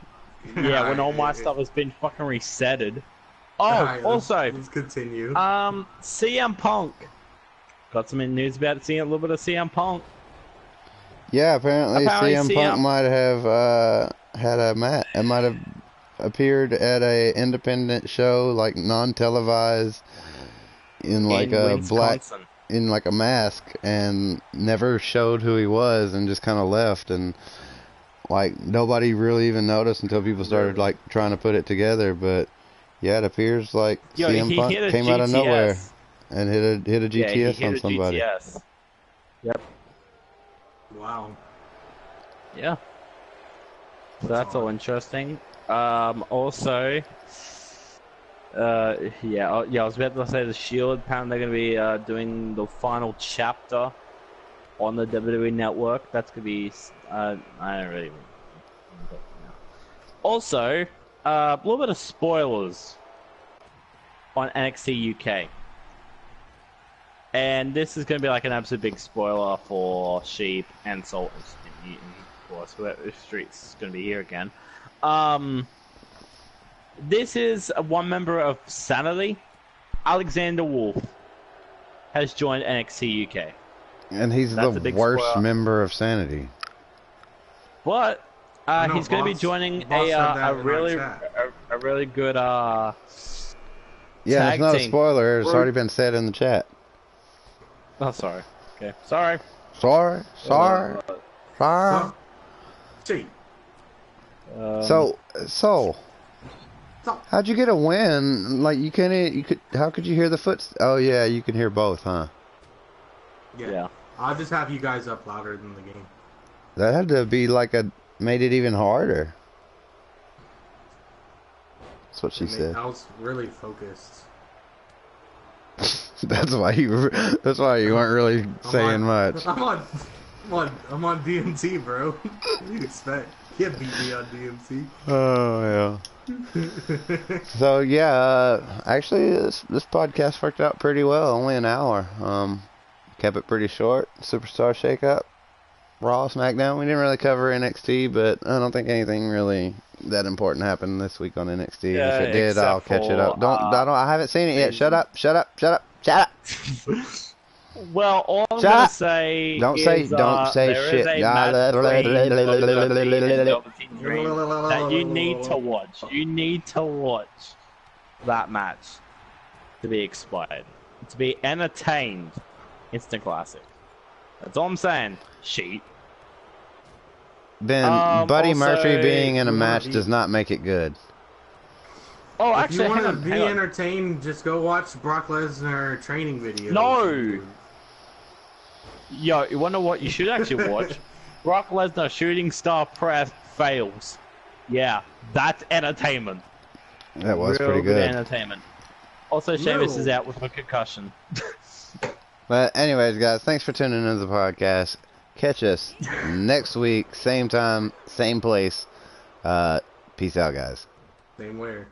[SPEAKER 3] Yeah. When all my stuff has been fucking resetted. Oh.
[SPEAKER 1] Right,
[SPEAKER 3] also.
[SPEAKER 1] Let's continue.
[SPEAKER 3] CM Punk. Got some news about seeing a little bit of CM Punk.
[SPEAKER 2] Yeah, apparently CM Punk might have might have appeared at a independent show, like non-televised, in like a mask, and never showed who he was, and just kind of left, and like nobody really even noticed until people started like trying to put it together. But yeah, it appears like CM Punk came out of nowhere and hit a GTS on somebody.
[SPEAKER 3] GTS. Yep.
[SPEAKER 1] Wow.
[SPEAKER 3] Yeah. So that's all interesting. Also, I was about to say the Shield. Apparently, they're going to be doing the final chapter on the WWE Network. That's going to be. I don't really. Also, a little bit of spoilers on NXT UK. And this is going to be like an absolute big spoiler for Sheep and Salt, of course, whoever Street's going to be here again. This is one member of Sanity, Alexander Wolf, has joined NXT UK.
[SPEAKER 2] And he's the worst member of Sanity.
[SPEAKER 3] But he's going to be joining a really good
[SPEAKER 2] yeah, it's not a spoiler. It's already been said in the chat.
[SPEAKER 3] Oh, sorry. Okay, sorry.
[SPEAKER 2] Sorry. So, how'd you get a win? Like how could you hear the Oh yeah, you can hear both, huh?
[SPEAKER 3] Yeah.
[SPEAKER 1] I'll just have you guys up louder than the game.
[SPEAKER 2] That had to be made it even harder. That's what she said.
[SPEAKER 1] I was really focused.
[SPEAKER 2] That's why you weren't really saying much.
[SPEAKER 1] I'm on DMT, bro. What do you expect? You can't beat me on DMT.
[SPEAKER 2] Oh yeah. So yeah, actually this podcast worked out pretty well. Only an hour. Kept it pretty short. Superstar Shakeup, Raw, SmackDown. We didn't really cover NXT, but I don't think anything really that important happened this week on NXT.
[SPEAKER 3] Yeah,
[SPEAKER 2] if it did, I'll catch it up. I haven't seen it yet. Shut up.
[SPEAKER 3] Well, all I'm gonna say
[SPEAKER 2] Don't
[SPEAKER 3] is,
[SPEAKER 2] say
[SPEAKER 3] there
[SPEAKER 2] shit.
[SPEAKER 3] is a match that you need to watch. You need to watch that match to be inspired, to be entertained. Instant classic. That's all I'm saying. Sheep.
[SPEAKER 2] Then Buddy
[SPEAKER 3] also,
[SPEAKER 2] Murphy being in a match does not make it good.
[SPEAKER 3] Oh,
[SPEAKER 1] If
[SPEAKER 3] actually,
[SPEAKER 1] you want to
[SPEAKER 3] hang
[SPEAKER 1] be
[SPEAKER 3] on.
[SPEAKER 1] entertained, just go watch Brock Lesnar training videos.
[SPEAKER 3] No! Yo, you wanna know what you should actually watch? Brock Lesnar shooting star press fails. Yeah, that's entertainment.
[SPEAKER 2] That was
[SPEAKER 3] Real
[SPEAKER 2] pretty good.
[SPEAKER 3] Entertainment. Also, Sheamus is out with a concussion.
[SPEAKER 2] But anyways, guys, thanks for tuning into the podcast. Catch us next week, same time, same place. Peace out, guys.
[SPEAKER 1] Same where.